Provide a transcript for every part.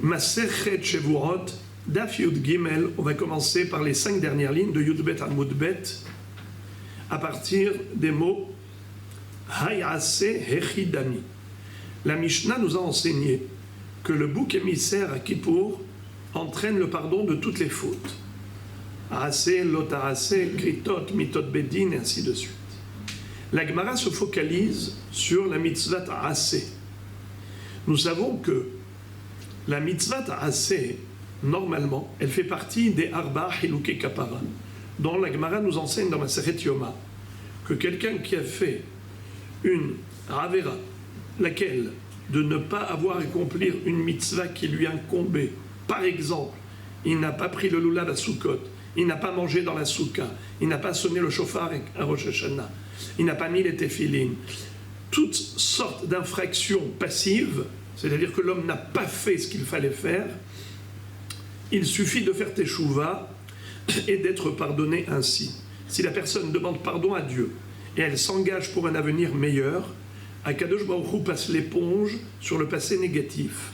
Maserhet Shevuot, Daf Yud Gimel, on va commencer par les 5 dernières lignes de Yudbet Amudbet, à partir des mots Hayase Hechidami. La Mishnah nous a enseigné que le bouc émissaire à Kippour entraîne le pardon de toutes les fautes. Aase, Lotaase, Kritot, Mitot Bedin, et ainsi de suite. La Gemara se focalise sur la mitzvah Aase. Nous savons que la mitzvah Aase, normalement, elle fait partie des Arba Hiluke Kapara, dont la Gemara nous enseigne dans Masechet Yoma que quelqu'un qui a fait une Ravera, laquelle de ne pas avoir accompli une mitzvah qui lui incombait, par exemple, il n'a pas pris le lulav à Sukkot, il n'a pas mangé dans la soukha, il n'a pas sonné le shofar à Rosh Hashanah, il n'a pas mis les téphilines, toutes sortes d'infractions passives, c'est-à-dire que l'homme n'a pas fait ce qu'il fallait faire, il suffit de faire teshuva et d'être pardonné ainsi. Si la personne demande pardon à Dieu et elle s'engage pour un avenir meilleur, Akadosh Baruch Hu passe l'éponge sur le passé négatif.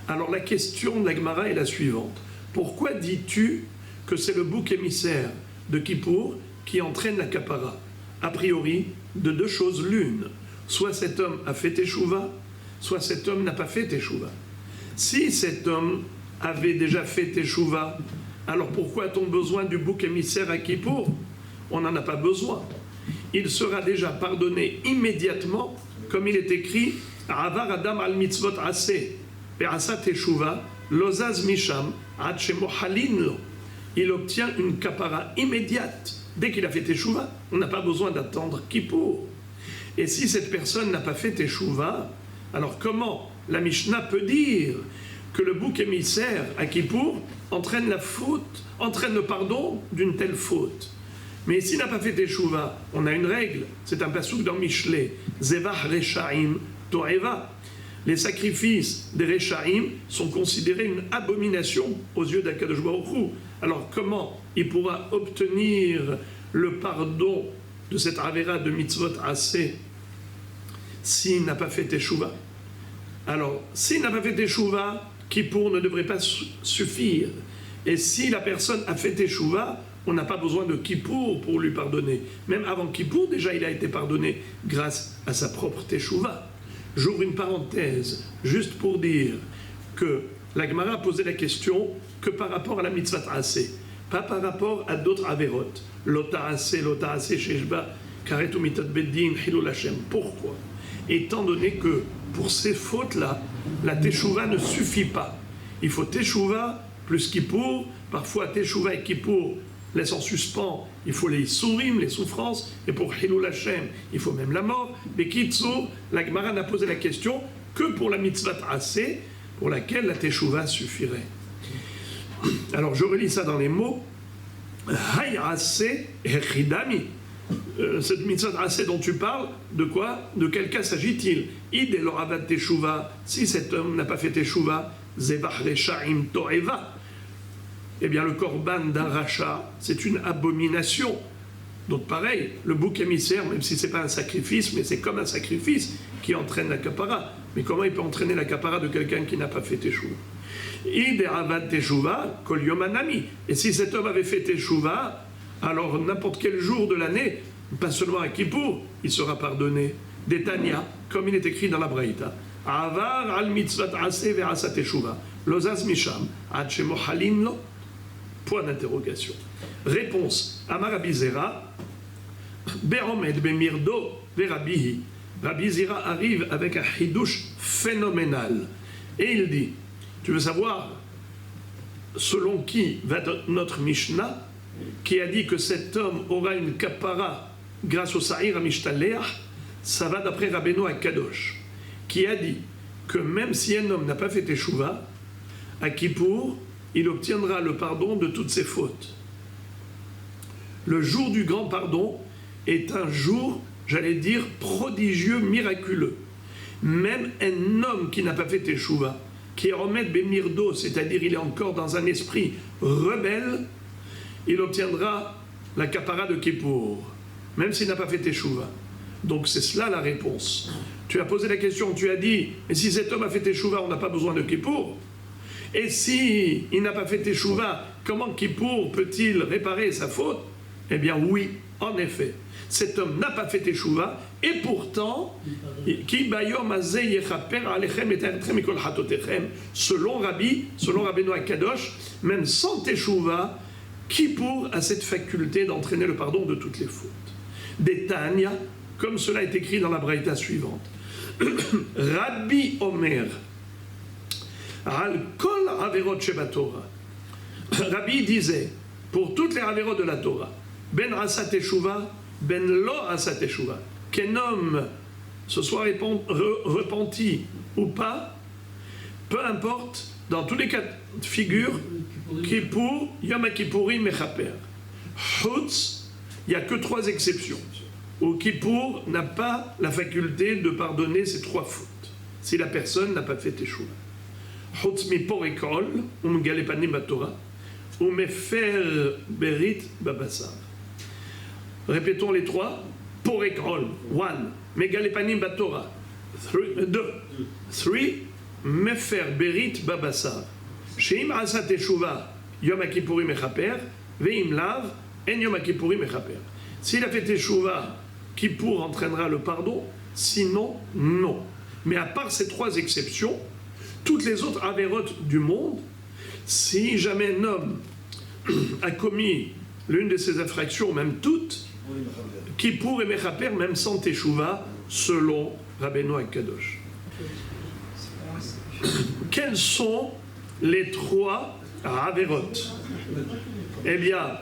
Alors la question de la Gemara est la suivante. Pourquoi dis-tu que c'est le bouc émissaire de Kippour qui entraîne la kapara? A priori, de deux choses l'une. Soit cet homme a fait teshuva, soit cet homme n'a pas fait teshuva. Si cet homme avait déjà fait teshuva, alors pourquoi a-t-on besoin du bouc émissaire à Kippour? On n'en a pas besoin. Il sera déjà pardonné immédiatement, comme il est écrit Avar Adam al mitzvot aseh ve'asa teshuva lozaz misham ad shemohalin lo. Il obtient une kapara immédiate dès qu'il a fait teshuva. On n'a pas besoin d'attendre Kippour. Et si cette personne n'a pas fait teshuva, alors comment la Mishnah peut dire que le bouc émissaire à Kippour entraîne la faute, entraîne le pardon d'une telle faute? Mais s'il n'a pas fait teshuva, on a une règle, c'est un passouk dans Mishlei, Zevach Rechaim Toeva. Les sacrifices des Rechaim sont considérés une abomination aux yeux d'Akadosh Baruch Hu. Alors comment il pourra obtenir le pardon de cette Avera de mitzvot assez s'il n'a pas fait teshuva? Alors, s'il n'a pas fait teshuva, Kippour ne devrait pas suffire. Et si la personne a fait teshuva, on n'a pas besoin de Kippour pour lui pardonner. Même avant Kippour, déjà, il a été pardonné grâce à sa propre teshuva. J'ouvre une parenthèse, juste pour dire que la Gemara a posé la question que par rapport à la mitzvah assez, pas par rapport à d'autres averot. Lota assez, sheshba, karet ou mitat beddin, hilul Hashem. Pourquoi? Étant donné que pour ces fautes-là, la teshuva ne suffit pas. Il faut teshuva plus Kippour. Parfois, teshuva et Kippour laisse en suspens, il faut les sourim, les souffrances, et pour Hilul Hashem, il faut même la mort. Mais Kitsur, la Gemara n'a posé la question que pour la mitzvah assez, pour laquelle la teshuva suffirait. Alors je relis ça dans les mots. Hay assez hechidami. Cette mitzvah assez dont tu parles, de quoi? De quel cas s'agit-il? Id eloravad teshuva. Si cet homme n'a pas fait teshuva, zevach rechaim toeva. Eh bien, le korban d'un rachat, c'est une abomination. Donc, pareil, le bouc émissaire, même si ce n'est pas un sacrifice, mais c'est comme un sacrifice qui entraîne la kapara. Mais comment il peut entraîner la kapara de quelqu'un qui n'a pas fait teshuva? Id avad teshuva kol yom hanami. Et si cet homme avait fait teshuva, alors n'importe quel jour de l'année, pas seulement à Kippour, il sera pardonné. D'Etania, comme il est écrit dans la Braïta. Avar al mitzvat aseh ve'asa teshuva. Lozaz misham ad shemohalin lo. Point d'interrogation. Réponse. Amar Rabbi Zera, Beromed Bemirdo Verabihi. Rabbi Zera arrive avec un hidouche phénoménal. Et il dit, tu veux savoir selon qui va notre Mishnah, qui a dit que cet homme aura une kapara grâce au Sa'ir à Mishtaleach, ça va d'après Rabbeinu Akadosh, qui a dit que même si un homme n'a pas fait teshuva, à Kippour, il obtiendra le pardon de toutes ses fautes. Le jour du grand pardon est un jour, j'allais dire, prodigieux, miraculeux. Même un homme qui n'a pas fait teshuva, qui est remet bemirdo, c'est-à-dire il est encore dans un esprit rebelle, il obtiendra la kapara de Kippour, même s'il n'a pas fait teshuva. Donc c'est cela la réponse. Tu as posé la question, tu as dit, mais si cet homme a fait teshuva, on n'a pas besoin de Kippour. Et si il n'a pas fait teshuva, comment Kippour peut-il réparer sa faute? Eh bien oui, en effet, cet homme n'a pas fait teshuva, et pourtant, selon Rabbeinu Akadosh, même sans teshuva, Kippour a cette faculté d'entraîner le pardon de toutes les fautes. Des Tanya, comme cela est écrit dans la braïta suivante. Rabbi Omer, al kol averot shebatorah. Rabbi disait, pour toutes les averot de la Torah, ben asa teshuva, ben lo asa teshuva, qu'un homme se soit repenti ou pas, peu importe, dans tous les cas de figure, Kippour, Yom HaKippourim mechaper. Chutz, il n'y a que 3 exceptions. Où Kippour n'a pas la faculté de pardonner ces 3 fautes, si la personne n'a pas fait teshuva. Chutz mi porikol, umegale panim batorah, umefer berit babasar. Répétons les 3. Porikol, 1. Megale panim batorah, 2. 3. Mefer berit babasar. Sheim asa teshuva, Yom HaKippourim mechaper, veim lav, en Yom HaKippourim mechaper. S'il a fait teshuva, Kippour entraînera le pardon, sinon, non. Mais à part ces 3 exceptions, toutes les autres avérotes du monde, si jamais un homme a commis l'une de ces infractions, même toutes, Kippour et mechaper, même sans teshuva, selon Rabbeinu Akadosh. Quels sont les 3 avérotes? Eh bien,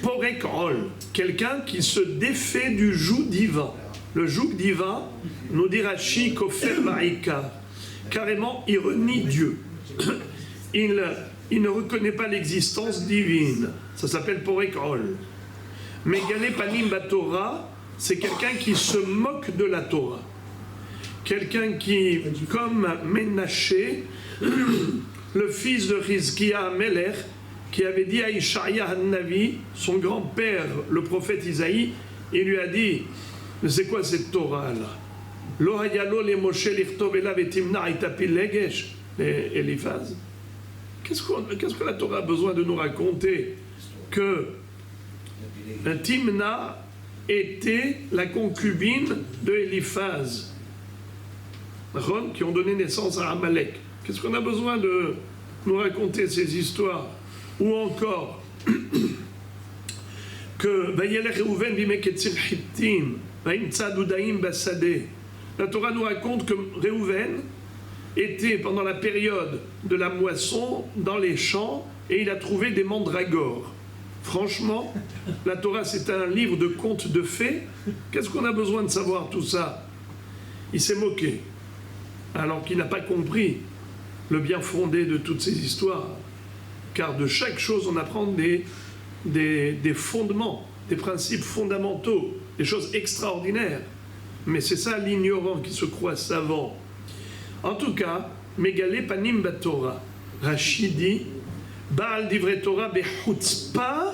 Porek Ol, quelqu'un qui se défait du joug divin. Le joug divin, nous dit Rashi Kofer Ma'ika, carrément il renie Dieu. Il ne reconnaît pas l'existence divine. Ça s'appelle Porek Ol. Megale Panim Batorah, c'est quelqu'un qui se moque de la Torah. Quelqu'un qui, comme Menaché, le fils de Rizkia Melech, qui avait dit à Ishaïa Han-Navi, son grand-père, le prophète Isaïe, il lui a dit, mais c'est quoi cette Torah-là? Lo hayalo le Moshe lichtov elav et timna itapil legesh, Eliphaz. Qu'est-ce que la Torah a besoin de nous raconter? Que Timna était la concubine de Eliphaz, qui ont donné naissance à Amalek. Qu'est-ce qu'on a besoin de nous raconter ces histoires? Ou encore que la Torah nous raconte que Réhouven était pendant la période de la moisson dans les champs et il a trouvé des mandragores. Franchement, la Torah c'est un livre de contes de fées. Qu'est-ce qu'on a besoin de savoir tout ça? Il s'est moqué, alors qu'il n'a pas compris le bien fondé de toutes ces histoires. Car de chaque chose, on apprend des fondements, des principes fondamentaux, des choses extraordinaires. Mais c'est ça l'ignorant qui se croit savant. En tout cas, Megale Panim Batorah, Rashi dit, Baal Divrei Torah bechutzpa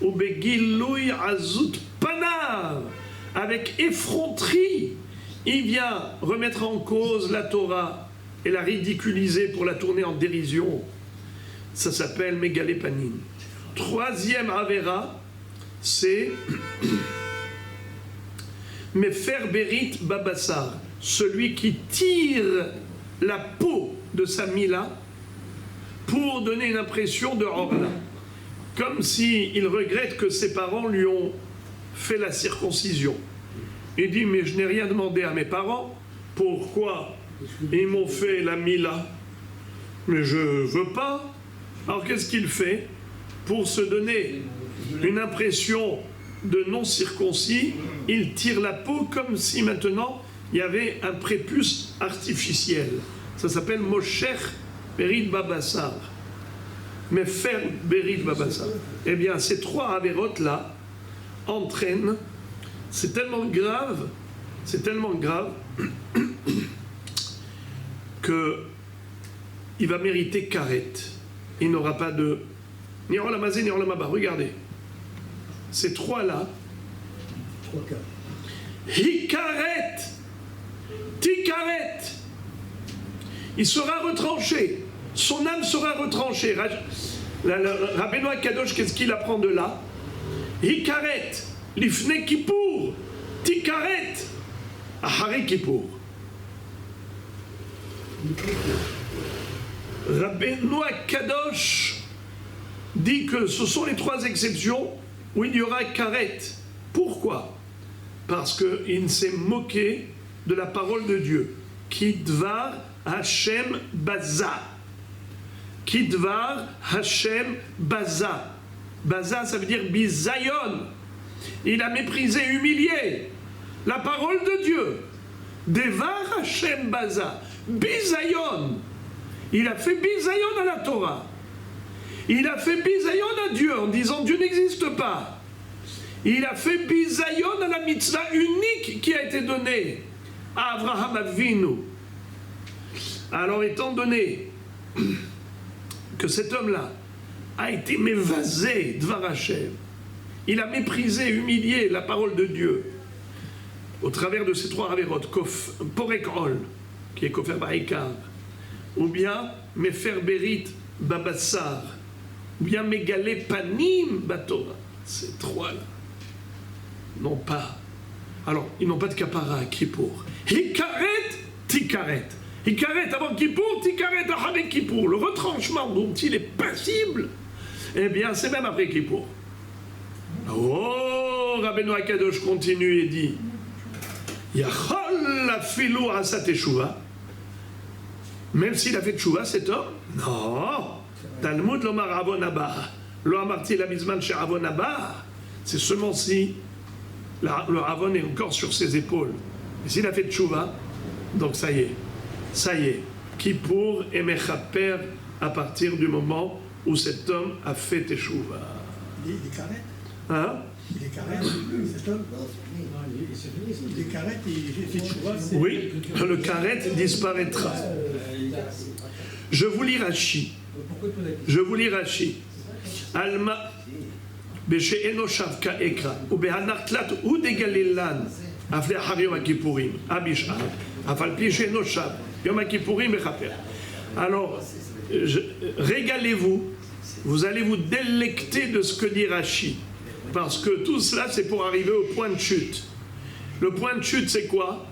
ou begilui azut panav, avec effronterie, il vient remettre en cause la Torah et la ridiculiser pour la tourner en dérision. Ça s'appelle Megale Panim. 3e Avera, c'est Mefer Berit Babassar, celui qui tire la peau de sa mila pour donner une impression de Orla. Comme s'il regrette que ses parents lui ont fait la circoncision. Il dit, mais je n'ai rien demandé à mes parents, pourquoi ils m'ont fait la mila? Mais je veux pas. Alors qu'est-ce qu'il fait? Pour se donner une impression de non-circoncis, il tire la peau comme si maintenant il y avait un prépuce artificiel. Ça s'appelle Mosher Berit Babassar. Mais faire Berit Babassar. Eh bien, ces 3 avérotes-là entraînent, c'est tellement grave que il va mériter karet. Il n'aura pas de ni Olamazé ni Olamaba. Regardez. Ces 3-là. 3 cas. Hikaret. Tikaret. Il sera retranché. son âme sera retranchée. Rabbeinu Akadosh, qu'est-ce qu'il apprend de là? Hikaret, lifne kippour, tikaret, ahari kippour. Rabbeinu Akadosh dit que ce sont les trois exceptions où il y aura karet. Pourquoi? Parce qu'il s'est moqué de la parole de Dieu. Kidvar Hashem Baza. Kidvar Hashem Baza. Baza, ça veut dire bizayon. Il a méprisé, humilié la parole de Dieu. Devar Hashem Baza. Bizayon. Il a fait bizayon à la Torah. Il a fait bizayon à Dieu en disant Dieu n'existe pas. Il a fait bizayon à la mitzvah unique qui a été donnée à Avraham Avinu. Alors étant donné que cet homme-là a été mévasé Dvar Hashem, il a méprisé, humilié la parole de Dieu au travers de ces trois averot, Porek Ol, qui est Kofer Baïkar, ou bien Mefer Berit Babassar, ou bien Megale Panim Batora. Ces trois-là n'ont pas. Alors, ils n'ont pas de kapara à Kippour. Hikaret, tikaret. Hikaret avant Kippour, tikaret après Kippour. Le retranchement dont il est passible, eh bien, c'est même après Kippour. Oh, Rabbeinu Akadosh continue et dit Yachol afilo asat teshuva. Même s'il a fait teshuva, cet homme, non. Talmud lomar avon haba. Lo amarti la bizman chez avon haba. C'est seulement si le avon est encore sur ses épaules. Et s'il a fait teshuva, donc ça y est. Kippour et mechaper à partir du moment où cet homme a fait teshuva. Il est carré. Hein? Il est carré, cet homme. Il est carré, il fait teshuva. Oui, le karet disparaîtra. Je vous lis Rashi. Alma Beshe'eno shavka ekra ubehanartlat udegalilan afle achar yom kippurim abishar afal pi she'eno shav yom kippurim mechaper. Alors, régalez-vous, vous allez vous délecter de ce que dit Rashi, parce que tout cela c'est pour arriver au point de chute. Le point de chute c'est quoi?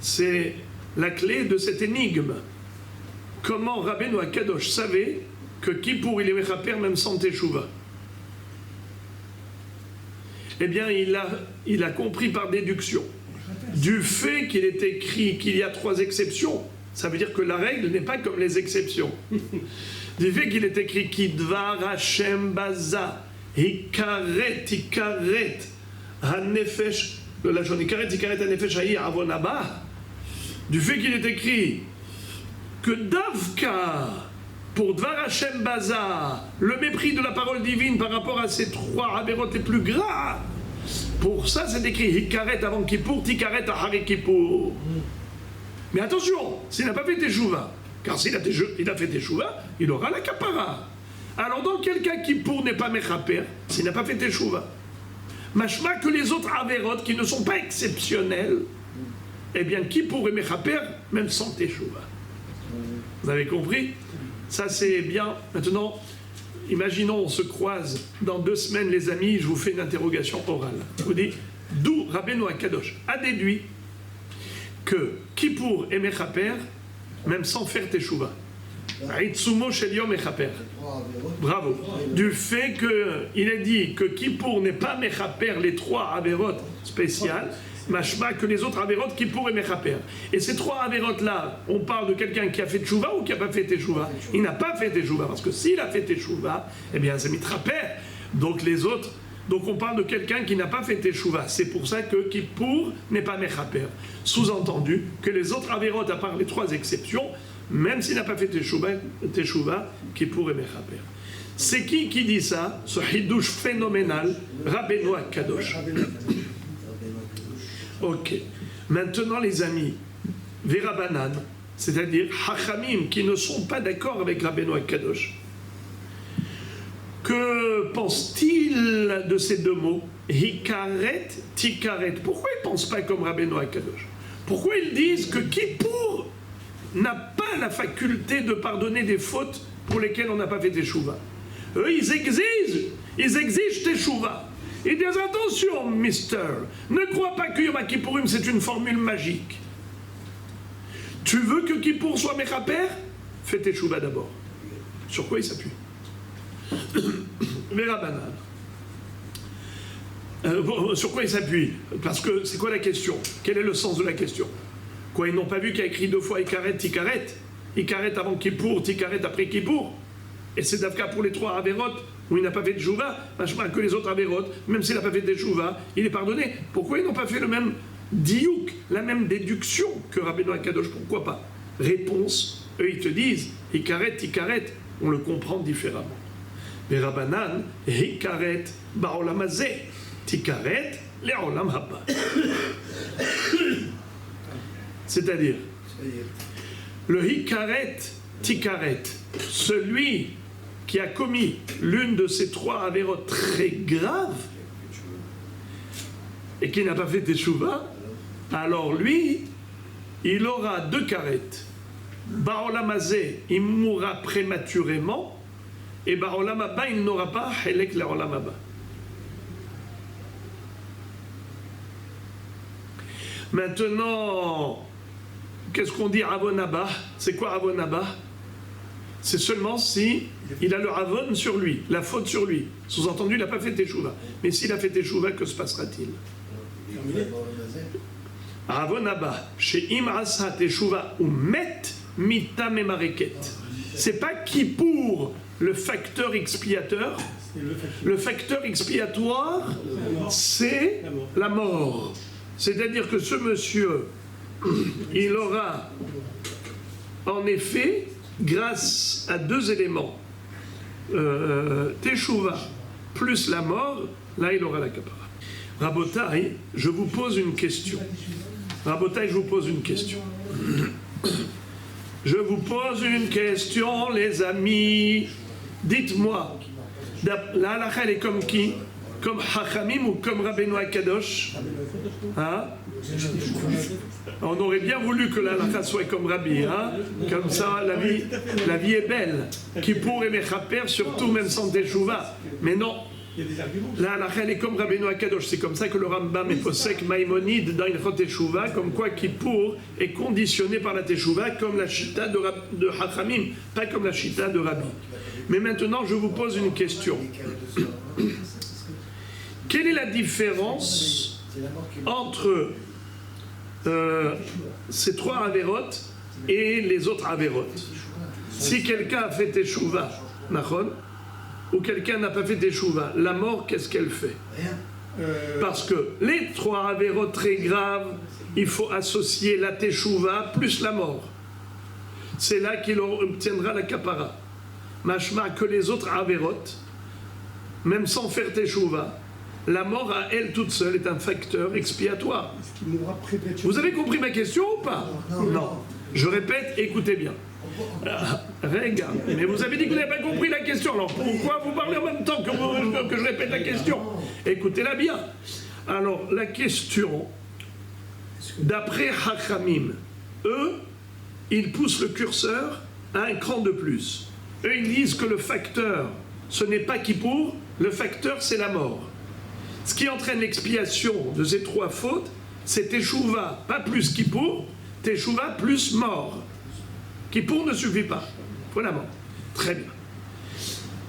C'est la clé de cette énigme. Comment Rabbeinu Akadosh savait que Kippour il est mechaper même sans teshuva? Eh bien, il a compris par déduction. Du fait qu'il est écrit qu'il y a trois exceptions, ça veut dire que la règle n'est pas comme les exceptions. Du fait qu'il est écrit Kidvar Hashem Baza, Hikaret, Hanefesh, le lachon Hikaret, Hanefesh, Haï, Avonaba. Du fait qu'il est écrit que Davka, pour Dvar Hashem Baza, le mépris de la parole divine par rapport à ces trois avérotes les plus graves, pour ça c'est écrit Hikaret avant Kippour, Tikaret Ahari Kippour. Mais attention, s'il n'a pas fait teshuva, car s'il a fait teshuva, il aura la kapara. Alors dans quel cas Kippour n'est pas mechaper, s'il n'a pas fait teshuva? Mashma que les autres avérotes qui ne sont pas exceptionnels, eh bien Kippour est mechaper même sans teshuva. Vous avez compris? Ça c'est bien. Maintenant, imaginons on se croise dans 2 semaines les amis, je vous fais une interrogation orale. Je vous dis, d'où Rabbeinu Akadosh a déduit que Kippour est mechaper même sans faire teshuva. Aitsumo shel yom mechaper. Bravo. Du fait qu'il a dit que Kippour n'est pas mechaper les 3 avérotes spéciales, machma que les autres avérotes Kippour et mechaper. Et ces 3 avérotes là, on parle de quelqu'un qui a fait teshuva ou qui n'a pas fait teshuva? Il n'a pas fait teshuva, parce que s'il a fait teshuva, eh bien c'est mitraper. Donc les autres, donc on parle de quelqu'un qui n'a pas fait teshuva. C'est pour ça que Kippour n'est pas mechaper. Sous-entendu que les autres avérotes, à part les 3 exceptions, même s'il n'a pas fait teshuva, Kippour est mechaper. C'est qui dit ça? Ce hidouche phénoménal, Rabbeinu Akadosh. Ok. Maintenant, les amis, Verabanan, c'est-à-dire Hachamim, qui ne sont pas d'accord avec Rabbeinu Akadosh, que pense-t-il de ces 2 mots? Hikaret, tikaret. Pourquoi ils ne pensent pas comme Rabbeinu Akadosh? Pourquoi ils disent que Kippour n'a pas la faculté de pardonner des fautes pour lesquelles on n'a pas fait teshuva. Eux, ils exigent teshuva. Ils disent attention, mister, ne crois pas que Yom Kippourim c'est une formule magique. Tu veux que Kippour soit mechaper? Fais teshuva d'abord. Sur quoi il s'appuie? Verabanan. Sur quoi il s'appuie? Parce que c'est quoi la question? Quel est le sens de la question? Quoi, ils n'ont pas vu qu'il y a écrit 2 fois Ikaret, Tikaret? Ikaret avant Kippour, Tikaret après Kippour. Et c'est d'Avka pour les 3 Averot où il n'a pas fait de Chouva, que les autres Averot, même s'il n'a pas fait de Chouva, il est pardonné. Pourquoi ils n'ont pas fait le même diouk, la même déduction que Rabbeinu Akadosh? Pourquoi pas? Réponse, eux ils te disent Ikaret, Tikaret, on le comprend différemment. Mais Rabbanan, Ikaret, Ba'olam hazeh, Tikaret, Le'olam haba. C'est-à-dire, le Hikaret, Tikaret, celui qui a commis l'une de ces 3 avérots très graves et qui n'a pas fait teshuva, alors lui, il aura 2 karettes. Ba'olam hazeh, il mourra prématurément, et Ba'olam haba, il n'aura pas Helek le'olam haba. Maintenant, qu'est-ce qu'on dit Avon haba? C'est quoi Avon haba? C'est seulement si il a le avon sur lui, la faute sur lui. Sous-entendu, il n'a pas fait teshuva. Mais s'il a fait teshuva, que se passera-t-il? Avon haba, chez im asa teshuva ou met mita memareket. C'est pas Kippour le facteur expiateur. Le facteur expiatoire, c'est la mort. C'est-à-dire que ce monsieur, il aura en effet, grâce à 2 éléments, teshuva plus la mort, là il aura la kapara. Rabotai, je vous pose une question. Rabotai, je vous pose une question. Je vous pose une question, les amis. Dites-moi, la halakha elle est comme qui? Comme Hachamim ou comme Rabbeinu Akadosh? Hein? On aurait bien voulu que la halakha soit comme Rabbi, hein? Comme ça la vie est belle. Kippour et Mechaper, surtout même sans teshuva. Mais non, la halakha elle est comme Rabbeinu Akadosh. C'est comme ça que le Rambam et Posek Maïmonide dans Ilchot Teshuva, comme quoi Kippour est conditionné par la teshuva comme la chita de Hachamim, pas comme la chita de Rabbi. Mais maintenant je vous pose une question. Quelle est la différence entre ces 3 avérotes et les autres avérotes? Si quelqu'un a fait teshuva, nachon, ou quelqu'un n'a pas fait teshuva, la mort, qu'est-ce qu'elle fait? Parce que les 3 avérotes très graves, il faut associer la teshuva plus la mort. C'est là qu'il obtiendra la kapara. Mashma que les autres avérotes, même sans faire teshuva, la mort à elle toute seule est un facteur expiatoire. Vous avez compris ma question ou pas? Non. Je répète, écoutez bien. Regarde, mais vous avez dit que vous n'avez pas compris la question, alors pourquoi vous parlez en même temps que je répète la question? Écoutez-la bien. Alors, la question, d'après Hachamim, eux, ils poussent le curseur à un cran de plus. Eux, ils disent que le facteur, ce n'est pas Kippour, le facteur, c'est la mort. Ce qui entraîne l'expiation de ces 3 fautes, c'est teshuva, pas plus Kippour, teshuva plus mort. Kippour ne suffit pas, il faut la mort. Très bien.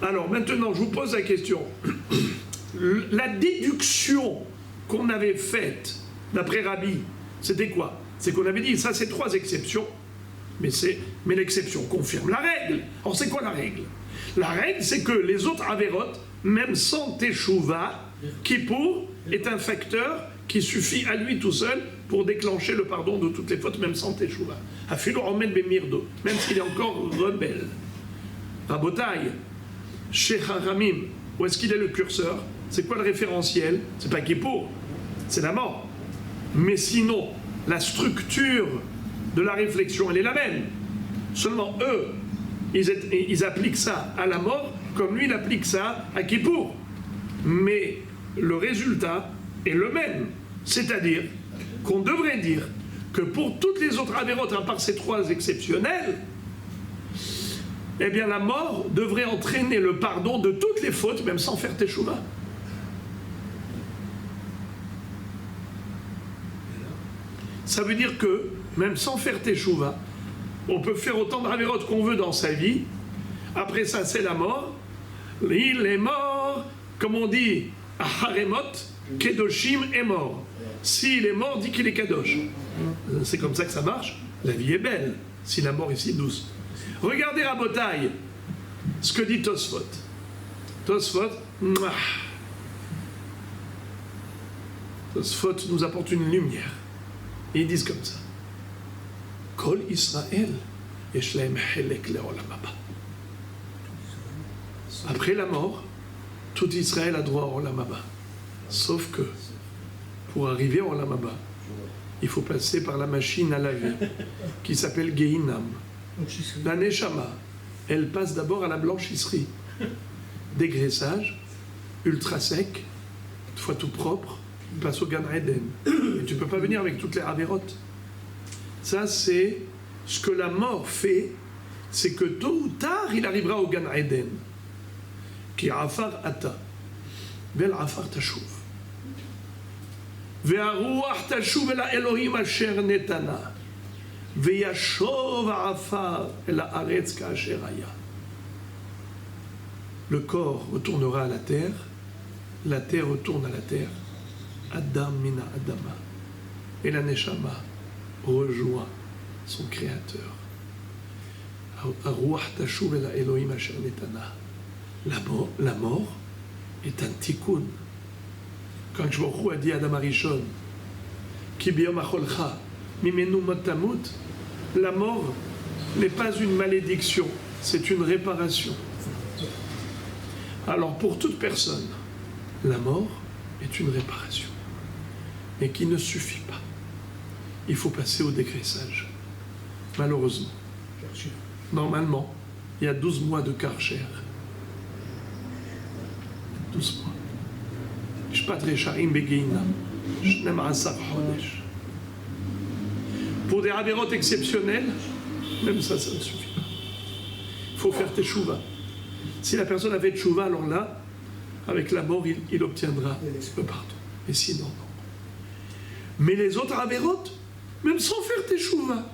Alors maintenant, je vous pose la question. La déduction qu'on avait faite d'après Rabbi, c'était quoi? C'est qu'on avait dit, ça c'est 3 exceptions, mais l'exception confirme la règle. Alors c'est quoi la règle? La règle, c'est que les autres avérotes, même sans teshuva, Kippour est un facteur qui suffit à lui tout seul pour déclencher le pardon de toutes les fautes, même sans teshuva. Afilo omed bemirdo, même s'il est encore rebelle. Rabotai, chez Haramim, où est-ce qu'il est le curseur? C'est quoi le référentiel? C'est pas Kippour, c'est la mort. Mais sinon, la structure de la réflexion, elle est la même. Seulement eux, ils appliquent ça à la mort, comme lui, il applique ça à Kippour. Mais le résultat est le même. C'est-à-dire qu'on devrait dire que pour toutes les autres avérotes, à part ces 3 exceptionnels, eh bien la mort devrait entraîner le pardon de toutes les fautes, même sans faire teshuva. Ça veut dire que, même sans faire teshuva, on peut faire autant de avérotes qu'on veut dans sa vie. Après ça, c'est la mort. Il est mort, comme on dit, à Haremot, Kedoshim est mort. S'il est mort, dit qu'il est Kadosh. C'est comme ça que ça marche. La vie est belle, si la mort est si douce. Regardez Rabotai, ce que dit Tosfot. Tosfot nous apporte une lumière. Et ils disent comme ça. Kol Israël, yesh lahem chelek le'olam haba. Après la mort, tout Israël a droit au Olam haba. Sauf que, pour arriver au Olam haba, il faut passer par la machine à laver, qui s'appelle Gehinam. La Neshama, elle passe d'abord à la blanchisserie. Dégraissage, ultra sec, une fois tout propre, il passe au Gan Eden. Et tu ne peux pas venir avec toutes les avérotes. Ça, c'est ce que la mort fait, c'est que tôt ou tard, il arrivera au Gan Eden. Qui afar ata, vel afar tashuv. Ve'aruach tashuv el Elohim asher netana. Ve'yashov afar el haaretz ka'asher haya. Le corps retournera à la terre retourne à la terre. Adam mina Adama. Et la Neshama rejoint son créateur. Aruach tashuv el Elohim asher netana. La mort est un tikkun. Quand Shlomo a dit à Adam Arishon, Ki biyom acholcha, mimenu mot tamut, la mort n'est pas une malédiction, c'est une réparation. Alors pour toute personne, la mort est une réparation, mais qui ne suffit pas. Il faut passer au dégraissage. Malheureusement. Normalement, il y a 12 mois de karcher. 12 mois. Pour des avérotes exceptionnelles, même ça ne suffit pas. Il faut faire teshuva. Si la personne a fait teshuva, alors là, avec la mort, il obtiendra le pardon. Et sinon, non. Mais les autres avérotes, même sans faire teshuva,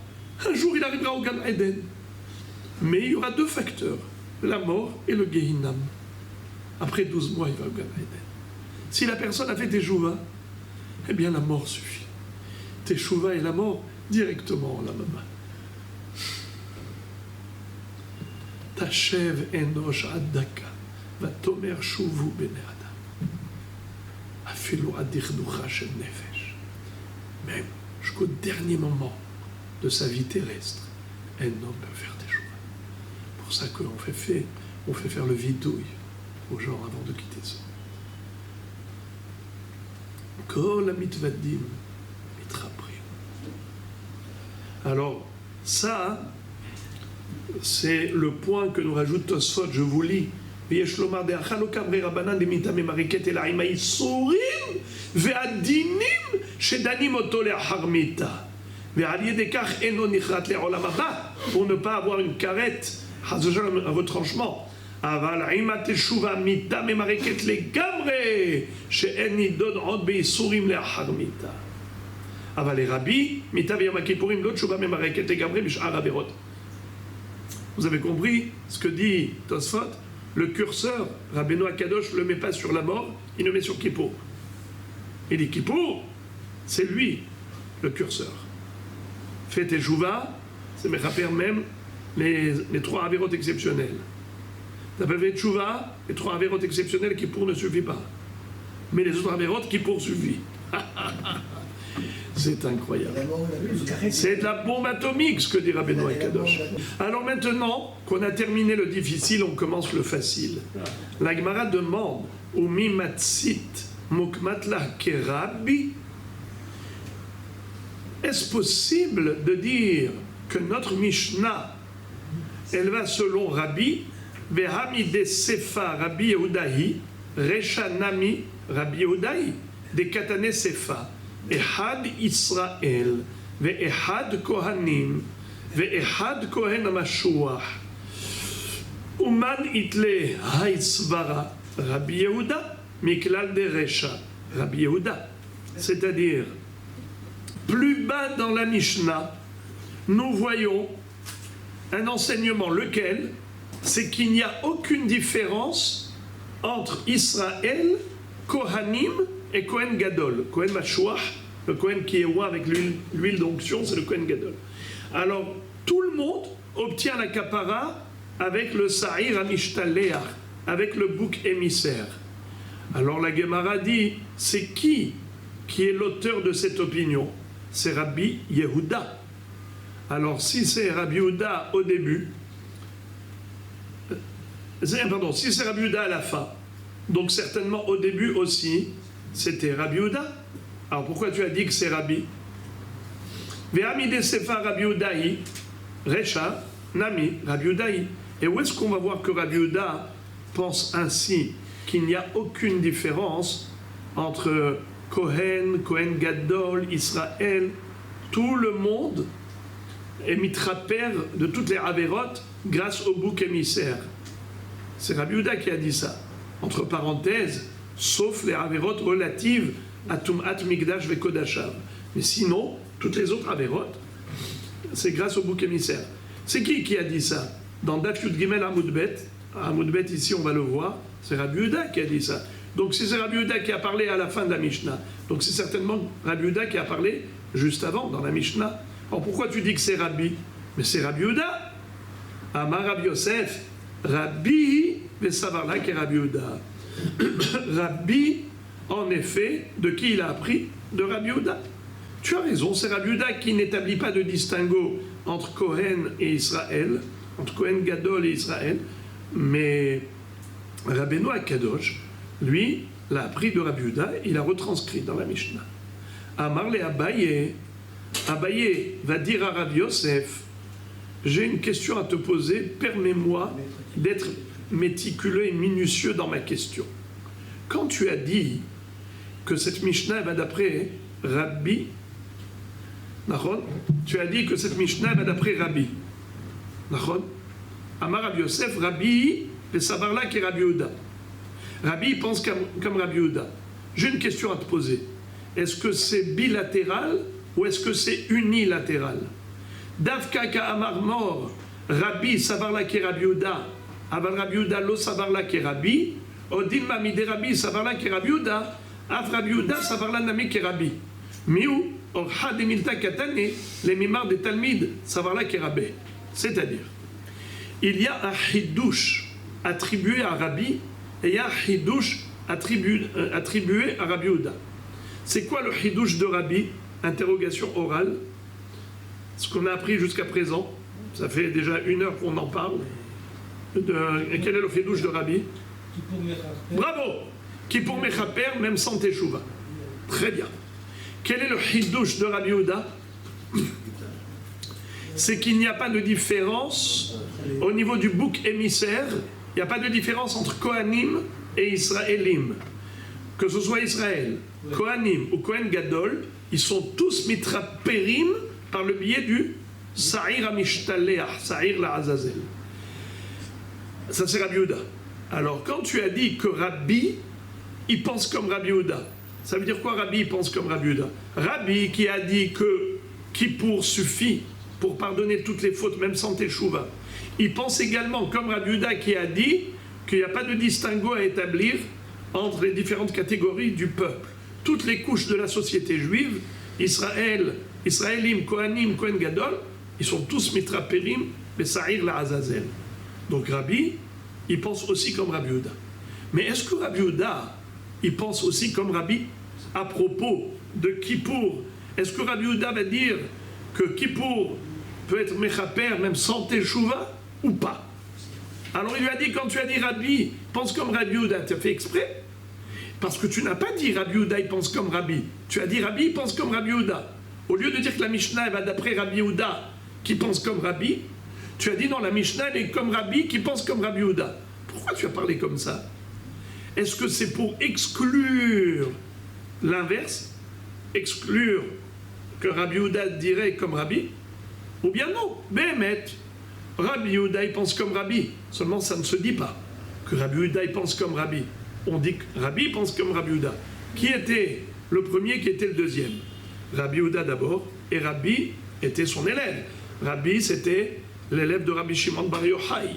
un jour il arrivera au Gan Eden. Mais il y aura 2 facteurs, la mort et le Gehinam. Après 12 mois, il va au Gan Eden. Si la personne a fait teshuva, eh bien la mort suffit. Teshuva et la mort directement en la même main. Tashev enosh adaka, vatomer shuvu bene adam. Afilu adirducha shel nefesh. Même jusqu'au dernier moment de sa vie terrestre, un homme peut faire teshuva. C'est pour ça qu'on fait faire le vidouille aux gens avant de quitter ce monde. Kol hamitvadim mitraprim. Alors, ça, c'est le point que nous rajoute Tosfot, je vous lis. ויש לומר דאכל לא קברי רבנן דמיתה ממריקת אלא עם האיסורים והדינים שדנים אותו לאחר מיתה. ועל ידי כך אינו נחרט לעולם הבא, pour ne pas avoir une carette, un retranchement. אבל עם התשובה מיתה ממריקת לגמרי, שאין נידון עוד באיסורים לאחר מיתה. אבל לרבי, מיתה ויום הכיפורים לא תשובה ממריקת לגמרי בשאר עבירות. Vous avez compris ce que dit Tosfot? Le curseur, Rabbeinu Akadosh ne le met pas sur la mort, il le met sur Kippour. Il dit Kippour, c'est lui le curseur. Fait Teshuvah, c'est Mechaper même les 3 avérotes exceptionnelles. T'as pas fait Teshuvah, les 3 avérotes exceptionnelles, Kippour ne suffit pas. Mais les autres avérotes, Kippour suffit. C'est incroyable. C'est de la bombe atomique, ce que dit Rabbeinu Akadosh. Alors maintenant qu'on a terminé le difficile, on commence le facile. La Gemara demande au mimatsit mukmatla kerabi. Est-ce possible de dire que notre Mishnah, elle va selon Rabbi, Vehami de Sefa Rabbi Yehudahi, Recha Nami Rabbi Yehudahi, des Katane Sefa. Ehad Israël, ve'echad kohanim, ve'echad kohen hamashuach. Uman itle haïsvara, Rabbi Yehuda, miklal de Recha, Rabbi Yehuda. C'est-à-dire, plus bas dans la Mishnah, nous voyons un enseignement, lequel, c'est qu'il n'y a aucune différence entre Israël, Kohanim et Kohen Gadol. Kohen Mashuach, le Kohen qui est roi avec l'huile d'onction, c'est le Kohen Gadol. Alors, tout le monde obtient la kapara avec le Sa'ir Amishtaleh, avec le bouc émissaire. Alors la Gemara dit, c'est qui est l'auteur de cette opinion? C'est Rabbi Yehuda. Alors si c'est Rabbi Yehuda au début, si c'est Rabbi Yehuda à la fin, donc certainement au début aussi, c'était Rabbi Yehuda. Alors pourquoi tu as dit que c'est Rabbi? Ve'amide sefa Rabbi Yehudaï, Recha, Nami, Rabbi Yehudaï. Et où est-ce qu'on va voir que Rabbi Yehuda pense ainsi, qu'il n'y a aucune différence entre Kohen, Kohen Gadol, Israël, tout le monde est mitraper de toutes les avérotes grâce au bouc émissaire. C'est Rabbi Yehuda qui a dit ça. Entre parenthèses, sauf les avérotes relatives à Tum'at Mikdash Vekodashav. Mais sinon, toutes les autres avérotes, c'est grâce au bouc émissaire. C'est qui a dit ça? Dans Daf Yud Gimel Amoudbet, ici on va le voir, c'est Rabbi Yehuda qui a dit ça. Donc si c'est Rabbi Yehuda qui a parlé à la fin de la Mishnah, donc c'est certainement Rabbi Yehuda qui a parlé juste avant, dans la Mishnah. Alors pourquoi tu dis que c'est Rabbi? Mais c'est Rabbi Yehuda. Amar Rabbi Yosef, Rabbi Vesavarla qui est Rabbi Yehuda. Rabbi, en effet, de qui il a appris? De Rabbi Yehuda. Tu as raison, c'est Rabbi Yehuda qui n'établit pas de distinguo entre Kohen et Israël, entre Kohen Gadol et Israël, mais Rabbeinu Akadosh, lui, l'a appris de Rabbi Yehuda, il a retranscrit dans la Mishnah. Amar le Abaye, Abaye va dire à Rabbi Yosef, j'ai une question à te poser, permets-moi d'être méticuleux et minutieux dans ma question. Quand tu as dit que cette Mishnah va d'après Rabbi, tu as dit que cette Mishnah va d'après Rabbi. Amar Rabbi Yosef, Rabbi, et Savarla qui est Rabbi Yehuda. Rabbi pense comme Rabbi Yehuda. J'ai une question à te poser. Est-ce que c'est bilatéral ou est-ce que c'est unilatéral? Davka ka Amar Mor, Rabbi Savarla qui est Rabbi Yehuda, Aval Rabbi Yehuda lo Savarla qui est Rabbi, Odin Mamide Rabbi Savarla qui est Rabbi Yehuda, Av Rabbi Yehuda Savarla Nami qui est Rabbi. Miou, Orha de Milta Katane, les mimars des Talmid, Savarla qui est Rabbi. C'est-à-dire, il y a un hidouche attribué à Rabbi et il y a un hidouche attribué à Rabbi Yehuda. C'est quoi le hidouche de Rabbi? Interrogation orale. Ce qu'on a appris jusqu'à présent, ça fait déjà 1 heure qu'on en parle. Quel est le hidouche de Rabbi? Bravo! Qui pour Mechaper, même sans Teshuva. Très bien. Quel est le hidouche de Rabbi Yehuda? C'est qu'il n'y a pas de différence au niveau du bouc émissaire, il n'y a pas de différence entre Kohanim et Israélim. Que ce soit Israël, Kohanim ou Kohen Gadol, ils sont tous mitraperim par le biais du Sa'ir Amishtaleh, Sa'ir la Azazel. Ça c'est Rabbi Yehuda. Alors quand tu as dit que Rabbi, il pense comme Rabbi Yehuda, ça veut dire quoi Rabbi, il pense comme Rabbi Yehuda? Rabbi qui a dit que Kippour suffit pour pardonner toutes les fautes, même sans Teshuva. Il pense également, comme Rabbi Yehuda qui a dit qu'il n'y a pas de distinguo à établir entre les différentes catégories du peuple. Toutes les couches de la société juive, Israël, Israélim, Kohanim, Kohen Gadol, ils sont tous mitraperim, mais Sa'ir la Azazel. Donc Rabbi, il pense aussi comme Rabbi Yehuda. Mais est-ce que Rabbi Yehuda, il pense aussi comme Rabbi à propos de Kippour? Est-ce que Rabbi Yehuda va dire que Kippour peut être mechaper même sans teshuva ou pas? Alors il lui a dit, quand tu as dit Rabbi, pense comme Rabbi Yehuda, tu as fait exprès? Parce que tu n'as pas dit Rabbi Yehuda, il pense comme Rabbi. Tu as dit Rabbi, il pense comme Rabbi Yehuda. Au lieu de dire que la Mishnah va d'après Rabbi Yehuda, qui pense comme Rabbi, tu as dit non, la Mishnah elle est comme Rabbi, qui pense comme Rabbi Yehuda. Pourquoi tu as parlé comme ça? Est-ce que c'est pour exclure l'inverse? Exclure que Rabbi Yehuda dirait comme Rabbi, ou bien non, Béhémet, Rabbi Yehuda il pense comme Rabbi, seulement ça ne se dit pas que Rabbi Yehuda il pense comme Rabbi. On dit que Rabbi pense comme Rabbi Yehuda. Qui était le premier, qui était le deuxième? Rabbi Yehuda d'abord, et Rabbi était son élève. Rabbi, c'était l'élève de Rabbi Shimon Bar Yochai,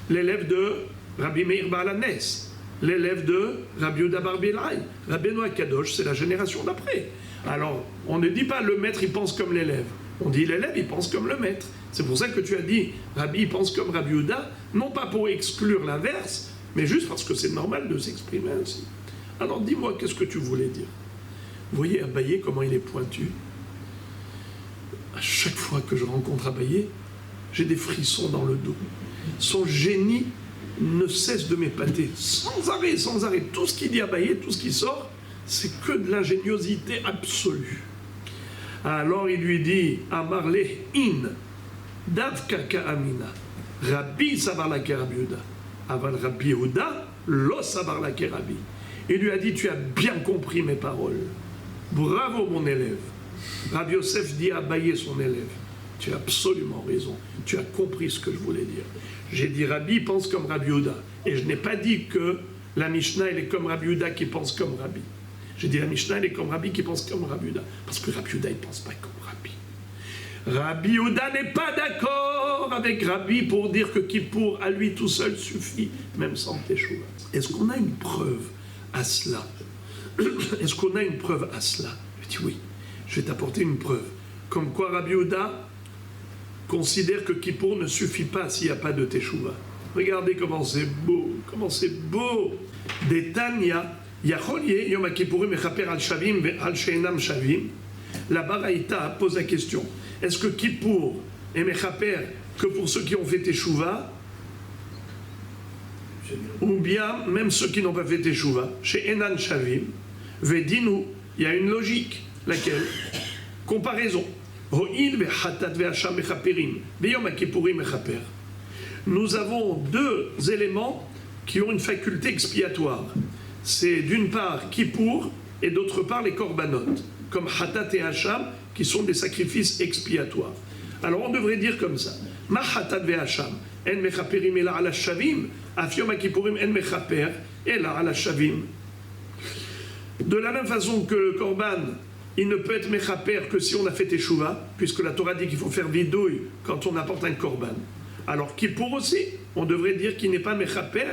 l'élève de Rabbi Meir Baal HaNes, l'élève de Rabbi Yehuda Bar Bilhai. Rabbeinu HaKadosh, c'est la génération d'après. Alors, on ne dit pas le maître, il pense comme l'élève. On dit l'élève, il pense comme le maître. C'est pour ça que tu as dit Rabbi, il pense comme Rabbi Yehuda, non pas pour exclure l'inverse, mais juste parce que c'est normal de s'exprimer ainsi. Alors, dis-moi, qu'est-ce que tu voulais dire? Vous voyez Abaye, comment il est pointu? À chaque fois que je rencontre Abaye, j'ai des frissons dans le dos. Son génie ne cesse de m'épater, sans arrêt, sans arrêt. Tout ce qu'il dit Abaye, tout ce qui sort, c'est que de l'ingéniosité absolue. Alors il lui dit, Amarle in, davka ka'amina, Rabbi savar la Rabbi Yehuda, aval Rabbi Yehuda, lo savar la Rabbi. Il lui a dit, tu as bien compris mes paroles. Bravo mon élève. Rabbi Yosef dit à Abaye, son élève, tu as absolument raison, tu as compris ce que je voulais dire. J'ai dit Rabbi pense comme Rabbi Yehuda, et je n'ai pas dit que la Mishnah elle est comme Rabbi Yehuda qui pense comme Rabbi. J'ai dit la Mishnah elle est comme Rabbi qui pense comme Rabbi Yehuda, parce que Rabbi Yehuda il ne pense pas comme Rabbi. Rabbi Yehuda n'est pas d'accord avec Rabbi pour dire que Kippour à lui tout seul suffit, même sans Teshuva. Est-ce qu'on a une preuve à cela? Est-ce qu'on a une preuve à cela? Je dis oui, je vais t'apporter une preuve. Comme quoi Rabbi Yehuda considère que Kippour ne suffit pas s'il n'y a pas de Teshuva. Regardez comment c'est beau, comment c'est beau. Des Tanya, Yacholié, Yom HaKippourim Mechaper al Shavim al Sheinam Shavim. La Baraïta pose la question, est-ce que Kippour est Mechaper que pour ceux qui ont fait Teshuva, ou bien même ceux qui n'ont pas fait Teshuva, chez Enan Shavim, Vedinu, il y a une logique, laquelle? Comparaison. Nous avons deux éléments qui ont une faculté expiatoire. C'est d'une part Kippour et d'autre part les korbanot, comme Hatat et Hacham, qui sont des sacrifices expiatoires. Alors on devrait dire comme ça, Ma Hatat ve Hacham, en mechaperim ela ala shavim, afiom Kippourim en mechaper ela ala shavim. De la même façon que le korban, il ne peut être mechaper que si on a fait teshuva, puisque la Torah dit qu'il faut faire vidouille quand on apporte un korban. Alors Kippour aussi, on devrait dire qu'il n'est pas mechaper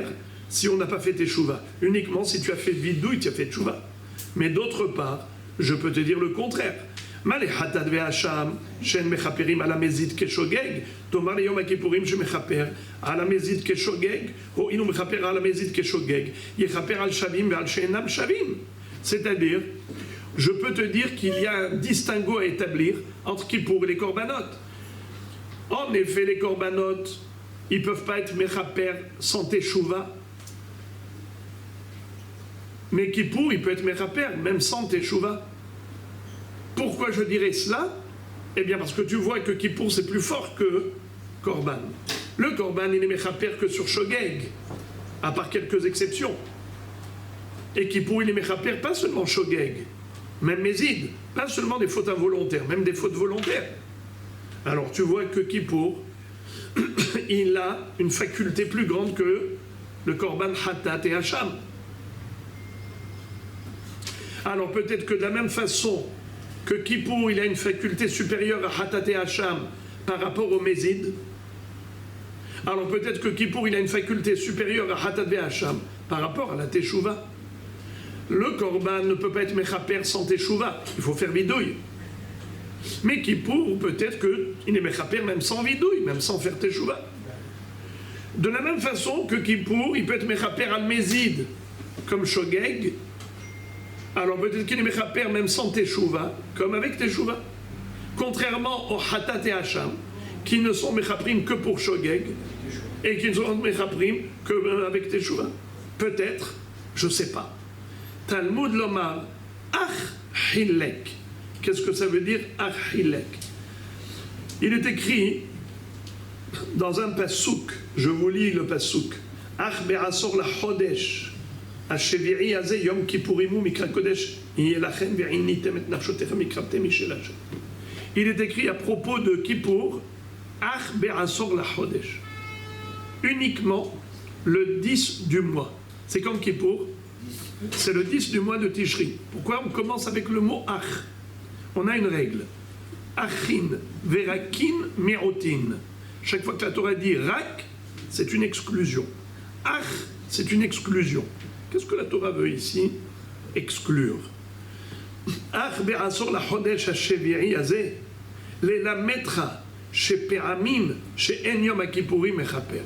si on n'a pas fait teshuva. Uniquement si tu as fait vidouille, tu as fait teshuva. Mais d'autre part, je peux te dire le contraire. Malé hatat ve'asham, shen mechaperim ala mezid keshogeg, tomar le yom kippourim she mechaper ala mezid keshogeg, ou inu mechaper ala mezid keshogeg, yechaper al shavim ve'al sheinam shavim. C'est-à-dire, je peux te dire qu'il y a un distinguo à établir entre Kippour et les corbanotes. En effet, les corbanotes, ils ne peuvent pas être mechaper sans teshuva. Mais Kippour, il peut être mechaper même sans teshuva. Pourquoi je dirais cela? Eh bien parce que tu vois que Kippour c'est plus fort que Korban. Le Korban il est mechaper que sur Shogeg, à part quelques exceptions. Et Kippour il est mechaper pas seulement Shogeg, même Mézid, pas seulement des fautes involontaires, même des fautes volontaires. Alors tu vois que Kippour il a une faculté plus grande que le Korban Hatat et Hacham. Alors peut-être que de la même façon que Kippour il a une faculté supérieure à Hatat et Hacham par rapport au Mézid, alors peut-être que Kippour il a une faculté supérieure à Hatat et Hacham par rapport à la Teshuva. Le Korban ne peut pas être mechaper sans Teshuva, il faut faire vidouille. Mais Kippour peut-être qu'il est mechaper même sans vidouille, même sans faire Teshuva. De la même façon que Kippour il peut être mechaper al Mézid comme Shogeg, alors peut-être qu'il est mechaper même sans teshuva, comme avec teshuva. Contrairement aux Hatat et Hacham, qui ne sont mechaprim que pour Shogeg, et qui ne sont mechaprim que avec teshuva. Peut-être, je ne sais pas. Talmud lomar, ach hilek. Qu'est-ce que ça veut dire, ach hilek? Il est écrit dans un pasouk, je vous lis le pasouk, ach be'asor la chodesh, השביעי הזה, יום כיפורים הוא מקרא קודש, יהיה לכם ועיניתם את נפשותיכם מקרבתם משל השם. Il est écrit à propos de Kippour, Ach be'asor la chodesh. Uniquement le 10 du mois. C'est comme Kippour, c'est le 10 du mois de Tishri. Pourquoi on commence avec le mot Ach? On a une règle. Achin, verakin, mi'otin. Chaque fois que la Torah dit rak, c'est une exclusion. Ach, c'est une exclusion. Qu'est-ce que la Torah veut ici? Exclure. Ach be'asor la chodesh ha-shevi'i hazeh, lelametra shepe'amim she'en yom ha-kippurim mechaper.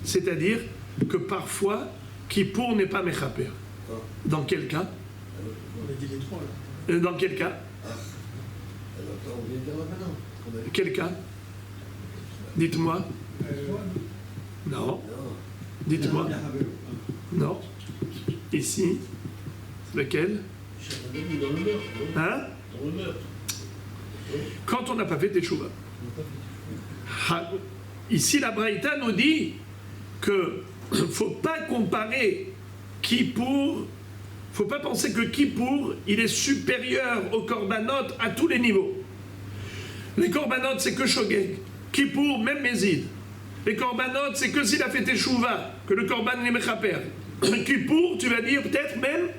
C'est-à-dire que parfois, Kippour n'est pas mechaper. Dans quel cas? On a dit les trois là. Dans quel cas? Quel cas? Dites-moi. Non. Dites-moi. Non. Ici. Lequel? Hein? Quand on n'a pas fait Teshuva. Ici, la Braïta nous dit que il ne faut pas comparer Kippour. Il ne faut pas penser que Kippour, il est supérieur aux Korbanot à tous les niveaux. Les Korbanot, c'est que Shogeg. Kippour, même Mézid. Les Korbanot, c'est que s'il a fait Teshuva, que le Korban est Mechaper. Kippour, tu vas dire peut-être même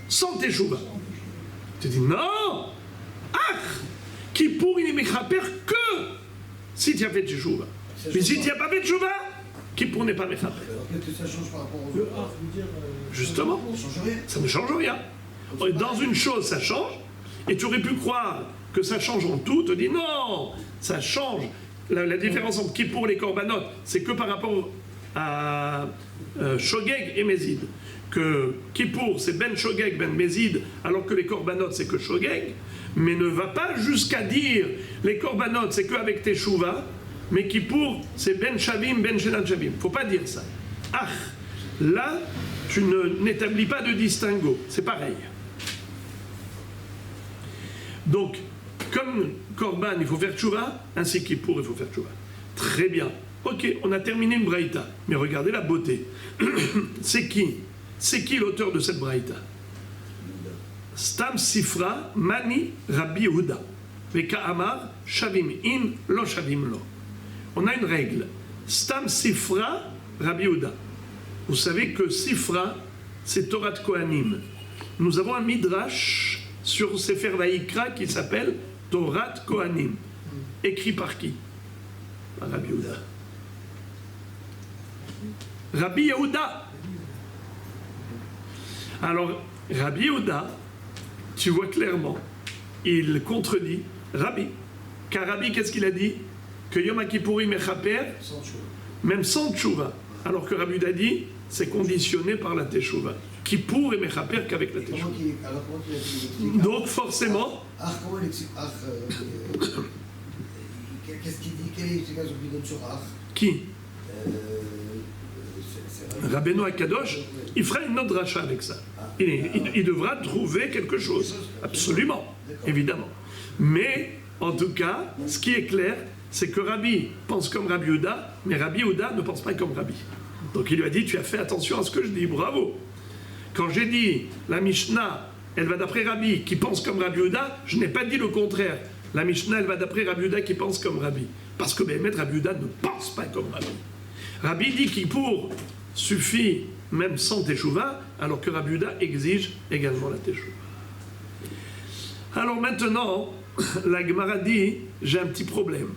sans Teshuva. Tu dis non! Ah! Kippour, il est Mechaper que si tu as fait Teshuva. Mais si tu n'as pas fait Teshuva, Kippour n'est pas Mechaper. Alors qu'est-ce que ça change par rapport au Justement, ça ne change rien. Dans une chose, ça change, et tu aurais pu croire que ça change en tout, te dis non, ça change. La différence entre Kippour et les Korbanot, c'est que par rapport à Shogeg et Mézid. Que Kippour, c'est Ben Shogeg, Ben Mézid, alors que les Korbanot, c'est que Shogeg, mais ne va pas jusqu'à dire les Korbanot, c'est qu'avec Teshuva, mais Kippour, c'est Ben Shavim, Ben Shenan Shavim. Il ne faut pas dire ça. Ah, là, tu n'établis pas de distinguo. C'est pareil. Donc, comme Korban, il faut faire Tshuva, ainsi Kippour, il faut faire Tshuva. Très bien. Ok, on a terminé une braïta. Mais regardez la beauté. C'est qui? C'est qui l'auteur de cette braïta? Stam Sifra Mani Rabbi Yehuda. Veka Amar Shavim In Lo Shavim Lo. On a une règle. Stam Sifra Rabbi Yehuda. Vous savez que Sifra, c'est Torah de Kohanim. Nous avons un midrash sur Sefer Vayikra qui s'appelle Torah de Kohanim. Écrit par qui? Par Rabbi Yehuda. Rabbi Yehuda. Alors, Rabbi Yehuda, tu vois clairement, il contredit Rabbi. Car Rabbi, qu'est-ce qu'il a dit? Que Yom Kippourim mechaper, même sans tchouva. Alors que Rabbi Yehuda dit, c'est conditionné par la teshuva. Kippour est mechaper qu'avec la teshuva. Donc forcément... Qu'est-ce qu'il dit? Quelle est l'explication qu'il donne sur Ach? Qui? Rabbeinu Akadosh, il fera une autre rachat avec ça. Il devra trouver quelque chose. Absolument, évidemment. Mais, en tout cas, ce qui est clair, c'est que Rabbi pense comme Rabbi Yehuda, mais Rabbi Yehuda ne pense pas comme Rabbi. Donc il lui a dit, tu as fait attention à ce que je dis, bravo. Quand j'ai dit, la Mishnah, elle va d'après Rabbi qui pense comme Rabbi Yehuda, je n'ai pas dit le contraire. La Mishnah, elle va d'après Rabbi Yehuda qui pense comme Rabbi. Parce que Béhémet, Rabbi Yehuda ne pense pas comme Rabbi. Rabbi dit qu'il pour suffit même sans Teshuva, alors que Rabbi Yehuda exige également la Teshuva. Alors maintenant, la Gemara dit, j'ai un petit problème.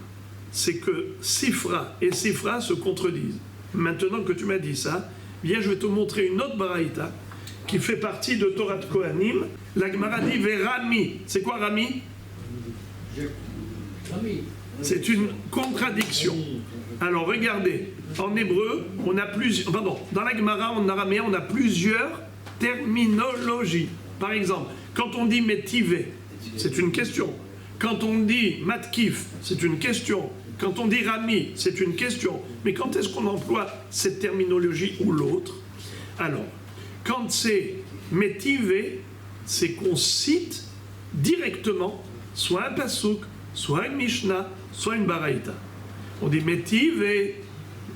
C'est que Sifra et Sifra se contredisent. Maintenant que tu m'as dit ça, viens, je vais te montrer une autre baraïta qui fait partie de Torah de Kohanim. La Gemara dit Verami. C'est quoi Rami? C'est une contradiction. Alors regardez, en hébreu, on a plusieurs. Pardon, dans la Gemara, en araméen, on a plusieurs terminologies. Par exemple, quand on dit Métivé, c'est une question. Quand on dit Matkif, c'est une question. Quand on dit Rami, c'est une question. Mais quand est-ce qu'on emploie cette terminologie ou l'autre? Alors, quand c'est Métivé, c'est qu'on cite directement soit un pasuk, soit une Mishnah, soit une Baraïta. On dit Métivé,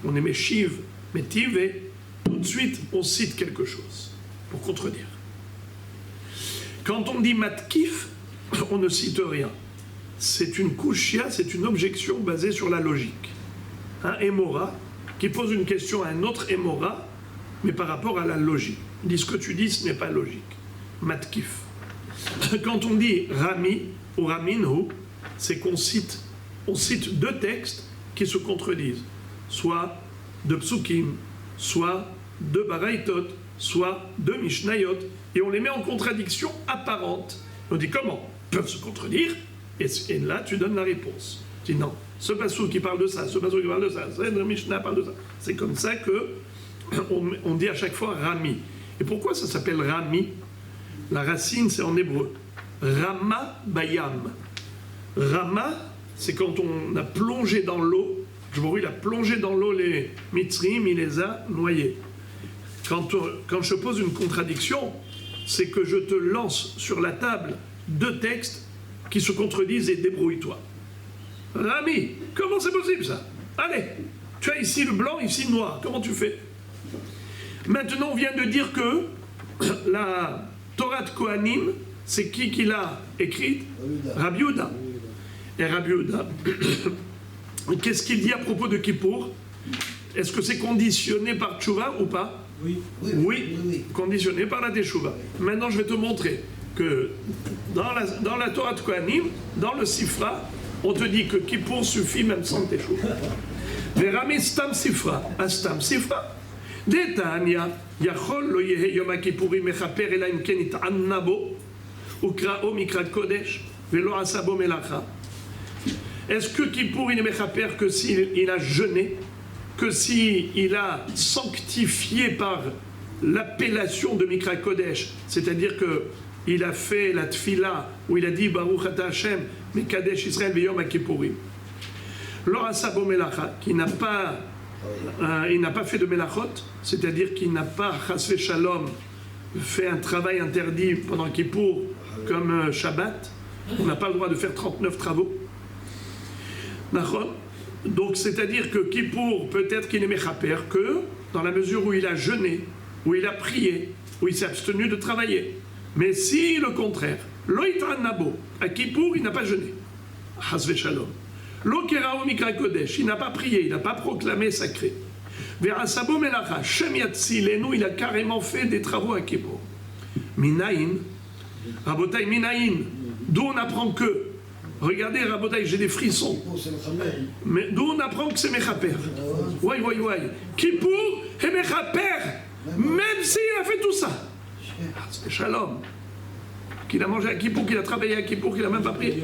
on est Méchiv, Métivé, tout de suite on cite quelque chose. pour contredire. Quand on dit matkif, on ne cite rien. C'est une kushia, c'est une objection basée sur la logique. Un émora qui pose une question à un autre émora, mais par rapport à la logique. Il dit ce que tu dis, ce n'est pas logique. Matkif. Quand on dit rami ou raminhu, c'est qu'on cite deux textes qui se contredisent, soit de psukim, soit de baraitot, soit de mishnayot, et on les met en contradiction apparente. On dit comment ils peuvent se contredire, et là tu donnes la réponse. Tu dis non, ce passou qui parle de ça, ce passou qui parle de ça, ce Mishnah parle de ça. C'est comme ça que on dit à chaque fois rami. Et pourquoi ça s'appelle rami? La racine c'est en hébreu. Rama bayam. Rama, c'est quand on a plongé dans l'eau. Il a plongé dans l'eau les mitzrim, il les a noyés. Quand je pose une contradiction, c'est que je te lance sur la table deux textes qui se contredisent et débrouille-toi. Rami, comment c'est possible ça? Allez, tu as ici le blanc, ici le noir, comment tu fais? Maintenant, on vient de dire que la Torah de Kohanim, c'est qui l'a écrite? Rabbi Yehuda. Et Rabbi Yehuda, qu'est-ce qu'il dit à propos de Kippour? Est-ce que c'est conditionné par Tchouva ou pas? Oui, conditionné par la Teshuva. Maintenant, je vais te montrer que dans la Torah de Kohanim, dans le Sifra, on te dit que Kippour suffit même sans Teshuva. Verami stam Sifra, astam Sifra. Detania, yachol lo yehe yom ha-Kippourim mechaper ela im ken it'anna bo, ukra'o mikra kodesh, velo asabo melacha. Est-ce que Kippour il est mechaper que s'il a jeûné, que s'il a sanctifié par l'appellation de Mikra Kodesh, c'est-à-dire qu'il a fait la tfila où il a dit Baruch Ata Hashem, Mekadesh Israël Veyom HaKippourim. L'orasabo melacha, qui n'a pas fait de melachot, c'est-à-dire qu'il n'a pas chas shalom fait un travail interdit pendant Kippour comme Shabbat, on n'a pas le droit de faire 39 travaux. Donc, c'est-à-dire que Kippour, peut-être qu'il est mechaper que dans la mesure où il a jeûné, où il a prié, où il s'est abstenu de travailler. Mais si le contraire, Loïtran Nabo, à Kippour, il n'a pas jeûné. Hasve Shalom. L'Okerao Mikra Kodesh, il n'a pas prié, il n'a pas proclamé sacré. Verasabo Melacha, Shem Yatzilenu, il a carrément fait des travaux à Kippour. Minaïn, Rabotai Minaïn, d'où on apprend que. Regardez, Rabotai, j'ai des frissons. Mais d'où on apprend que c'est Mechaper. Ouais. Kippour est Mechaper, même s'il a fait tout ça. C'est Shalom. Qu'il a mangé à Kippour, qu'il a travaillé à Kippour, qu'il n'a même pas prié.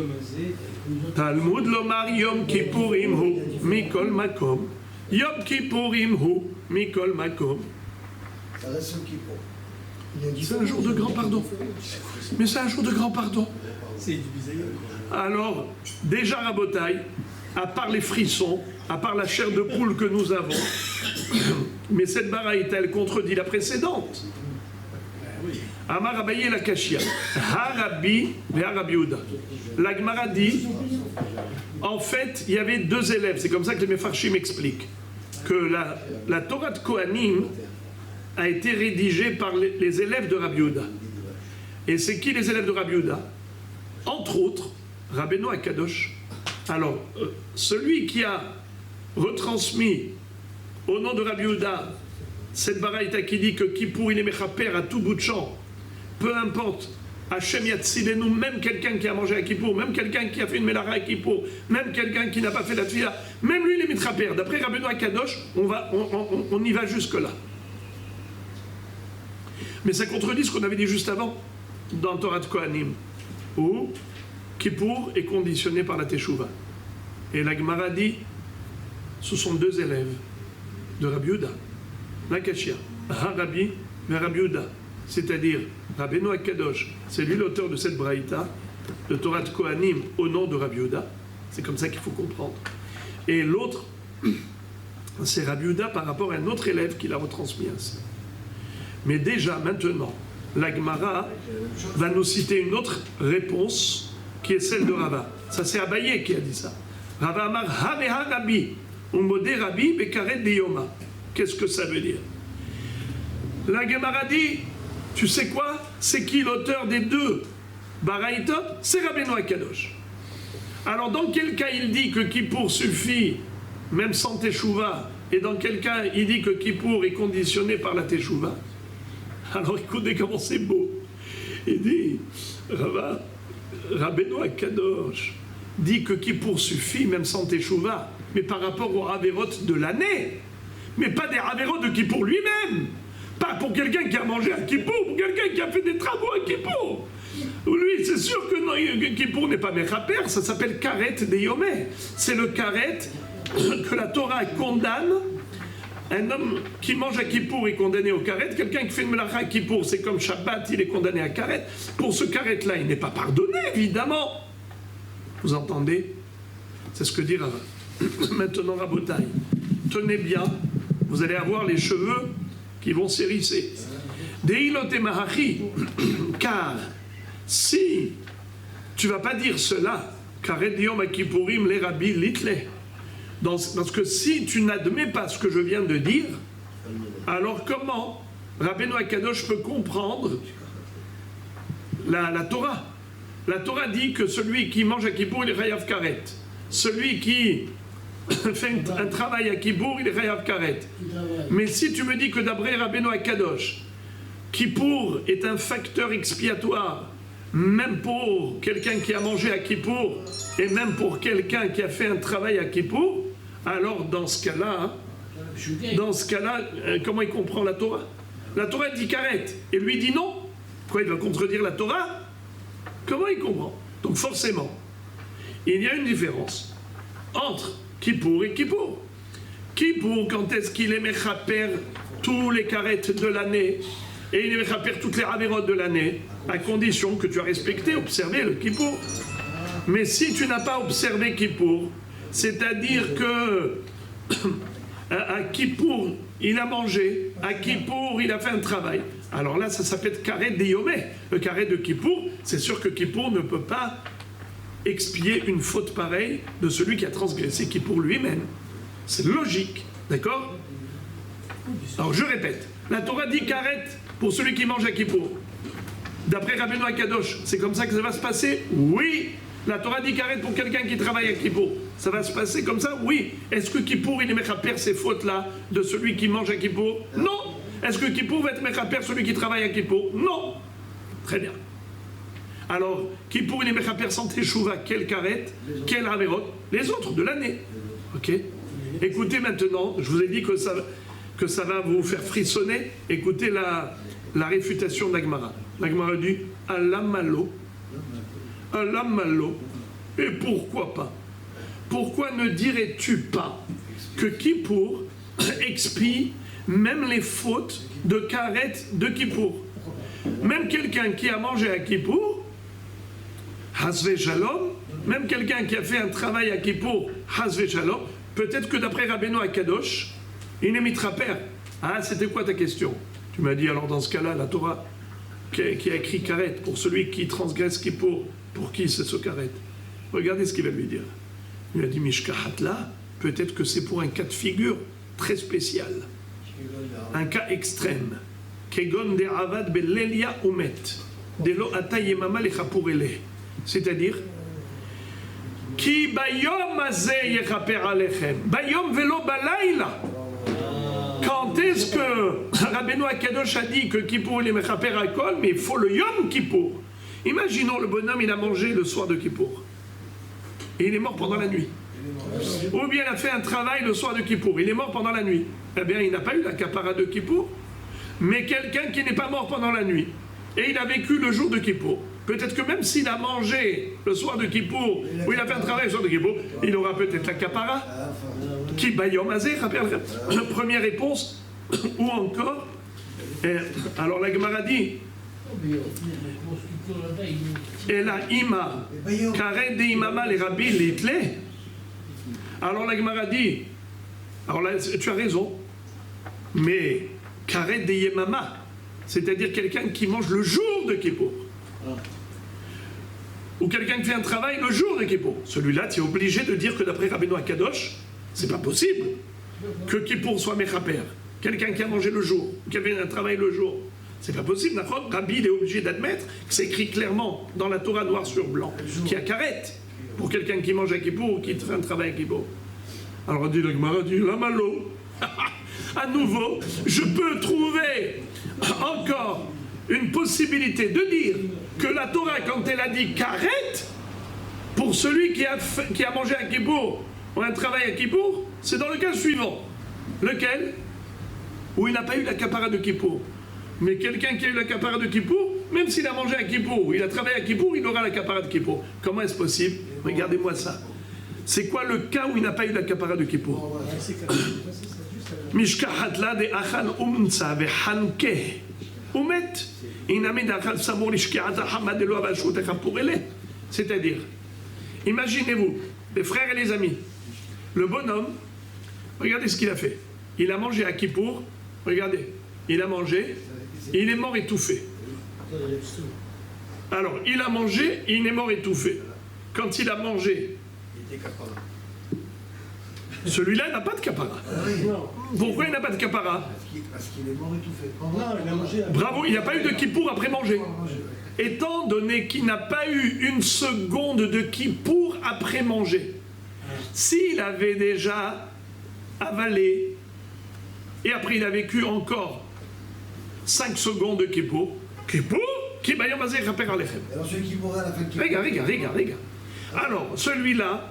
Talmud lomar Yom Kippourim hu mikol makom. Yom Kippourim hu mikol makom. C'est un jour de grand pardon. Mais c'est un jour de grand pardon. Alors, déjà Rabotai, à part les frissons, à part la chair de poule que nous avons, mais cette baraïta, elle contredit la précédente. Amar Abaye la Kashia, Harabi et Harabi Yehuda. La Gemara dit, en fait, il y avait deux élèves, c'est comme ça que les Mefarshim expliquent, que la Torah de Kohanim a été rédigée par les élèves de Rabbi Yehuda. Et c'est qui les élèves de Rabbi Yehuda? Entre autres, Rabbeinu HaKadosh. Alors, celui qui a retransmis au nom de Rabbi Yehuda cette baraïta qui dit que Kippour il est mechaper à tout bout de champ, peu importe, Hashem Yatzilenu, même quelqu'un qui a mangé à Kippour, même quelqu'un qui a fait une mélara à Kippour, même quelqu'un qui n'a pas fait la tfila, même lui il est mechaper. D'après Rabbeinu HaKadosh, on y va jusque-là. Mais ça contredit ce qu'on avait dit juste avant, dans Torah de Kohanim, où Kippour est conditionné par la Teshuva. Et la Gemara dit, ce sont deux élèves de Rabbi Yehuda, la Kashia, Harabi et Rabbi Yehuda, c'est-à-dire Rabbeinu HaKadosh, c'est lui l'auteur de cette braïta, de Torah de Kohanim, au nom de Rabbi Yehuda, c'est comme ça qu'il faut comprendre. Et l'autre, c'est Rabbi Yehuda par rapport à un autre élève qui l'a retransmis ainsi. Mais déjà, maintenant, la Gemara va nous citer une autre réponse qui est celle de Rava. Ça, c'est Abaye qui a dit ça. Rava Amar Haveha Rabbi, Umodé Rabbi Bekaret Deyoma. Qu'est-ce que ça veut dire? La Gemara dit Tu sais quoi? C'est qui l'auteur des deux Baraïtot? C'est Rabbeinu Akadosh. Alors dans quel cas il dit que Kippour suffit, même sans Teshuvah, et dans quel cas il dit que Kippour est conditionné par la Teshuvah? Alors écoutez comment c'est beau. Il dit, Rabbeinu Akadosh dit que Kippour suffit, même sans Teshuvah, mais par rapport aux Averot de l'année, mais pas des Averot de Kippour lui-même. Pas pour quelqu'un qui a mangé à Kippour, pour quelqu'un qui a fait des travaux à Kippour. Lui, c'est sûr que non, Kippour n'est pas Mechaper, ça s'appelle Karet de Yomé. C'est le Karet que la Torah condamne. Un homme qui mange à Kippour est condamné au Karet. Quelqu'un qui fait une melacha à Kippour, c'est comme Shabbat, il est condamné à Karet. Pour ce Karet-là, il n'est pas pardonné, évidemment. Vous entendez? C'est ce que dit Rava. Maintenant, Rabotai, tenez bien, vous allez avoir les cheveux qui vont s'hérisser. Deilote Mahachi, car si tu vas pas dire cela, Karet Yom Kippourim les Rabbi Litle, parce que si tu n'admets pas ce que je viens de dire, alors comment Rabbeinu Akadosh peut comprendre la Torah? La Torah dit que celui qui mange à Kippour, il est Chayav Karet. Celui qui fait un travail à Kippour, il est Chayav Karet. Mais si tu me dis que d'après Rabbeinu Akadosh, Kippour est un facteur expiatoire, même pour quelqu'un qui a mangé à Kippour, et même pour quelqu'un qui a fait un travail à Kippour, alors dans ce cas-là, comment il comprend la Torah? La Torah dit Karet, et lui dit non. Quoi, il va contredire la Torah? Comment il comprend? Donc forcément, il y a une différence entre Kippour et Kippour. Kippour, quand est-ce qu'il est mechaper tous les karettes de l'année, et il est mechaper toutes les avérotes de l'année, à condition que tu as respecté, observé le Kippour. Mais si tu n'as pas observé Kippour, c'est-à-dire que à Kippour, il a mangé, à Kippour, il a fait un travail, alors là, ça s'appelle Karet de Yomé. Le Karet de Kippour, c'est sûr que Kippour ne peut pas expier une faute pareille de celui qui a transgressé Kippour lui-même. C'est logique, d'accord? Alors je répète, la Torah dit Karet pour celui qui mange à Kippour. D'après Rabbeinu Akadosh, c'est comme ça que ça va se passer? Oui. La Torah dit Karet pour quelqu'un qui travaille à Kippour. Ça va se passer comme ça? Oui. Est-ce que Kippour, il est mechaper ces fautes-là de celui qui mange à Kippour? Non. Est-ce que Kippour va être mechaper celui qui travaille à Kippour? Non. Très bien. Alors, Kippour, il est mechaper sans Teshuvah, quel Karet, quel Averot? Les autres de l'année. Ok? Écoutez maintenant, je vous ai dit que ça va vous faire frissonner. Écoutez la réfutation d'Agmara. L'Agmara dit Alamalo. Alamalo. Et pourquoi pas? Pourquoi ne dirais-tu pas que Kippour expie même les fautes de Karet de Kippour? Même quelqu'un qui a mangé à Kippour, Hasve Shalom, même quelqu'un qui a fait un travail à Kippour, Hasve Shalom, peut-être que d'après Rabbeinu Akadosh, il est mitraper. Ah, c'était quoi ta question? Tu m'as dit alors dans ce cas-là, la Torah qui a écrit Karet pour celui qui transgresse Kippour, pour qui c'est ce Karet? Regardez ce qu'il va lui dire. Il lui a dit Mishkahatla, peut-être que c'est pour un cas de figure très spécial, un cas extrême. Kegon de Avad Belelia Umet, Delo Atayemama Lechapurele. C'est-à-dire, Ki Bayom Azeh Yechaper Alechem, Bayom Velo Balayla. Quand est-ce que Rabbeinu Akadosh a dit que Kippour il est mechaper à Kol, mais il faut le Yom Kippour? Imaginons le bonhomme, il a mangé le soir de Kippour. Et il est mort pendant la nuit. Ou bien il a fait un travail le soir de Kippour. Il est mort pendant la nuit. Eh bien, il n'a pas eu la capara de Kippour. Mais quelqu'un qui n'est pas mort pendant la nuit, et il a vécu le jour de Kippour, peut-être que même s'il a mangé le soir de Kippour, ou il a fait un travail le soir de Kippour, il aura peut-être la capara. Qui bayom azé, rappelle. Première réponse. Ou encore, alors la Gemara dit, et la ima, karet de imama les rabbi litle. Alors la Gemara dit, alors là, tu as raison, mais karet de yemama, c'est-à-dire quelqu'un qui mange le jour de Kippour. Ou quelqu'un qui fait un travail le jour de Kippour. Celui-là, tu es obligé de dire que d'après Rabbeinu Akadosh, c'est pas possible que Kippour soit mechaper. Quelqu'un qui a mangé le jour, qui a fait un travail le jour, C'est pas possible, d'accord? Rabbi, il est obligé d'admettre que c'est écrit clairement dans la Torah noir sur blanc qu'il y a karet pour quelqu'un qui mange à Kippour ou qui fait un travail à Kippour. Alors, dit la Gemara, dit la malo. À nouveau, je peux trouver encore une possibilité de dire que la Torah, quand elle a dit karet, pour celui qui a mangé à Kippour ou un travail à Kippour, c'est dans le cas suivant. Lequel? Où il n'a pas eu la kapara de Kippour. Mais quelqu'un qui a eu la kapara de Kippour, même s'il a mangé à Kippour, ou il a travaillé à Kippour, il aura la kapara de Kippour. Comment est-ce possible? Regardez-moi ça. C'est quoi le cas où il n'a pas eu la kapara de Kippour? Mishkahatla de achan umtsa ve hanke umet inami d'achal samur lishkiata hamad elo avashut echapur ele. C'est-à-dire, imaginez-vous, les frères et les amis, le bonhomme, regardez ce qu'il a fait. Il a mangé à Kippour, regardez, il a mangé, il est mort étouffé. Alors, il a mangé, il est mort étouffé. Quand il a mangé, celui-là n'a pas de kapara. Pourquoi il n'a pas de kapara? Parce qu'il est mort étouffé. Non, il a mangé. Bravo, il n'a pas eu de Kippour après manger. Étant donné qu'il n'a pas eu une seconde de Kippour après manger, s'il avait déjà avalé et après il a vécu encore 5 secondes de Kippour, Alors celui qui mourrait à la fin de Kippour. Regarde. Alors, celui-là,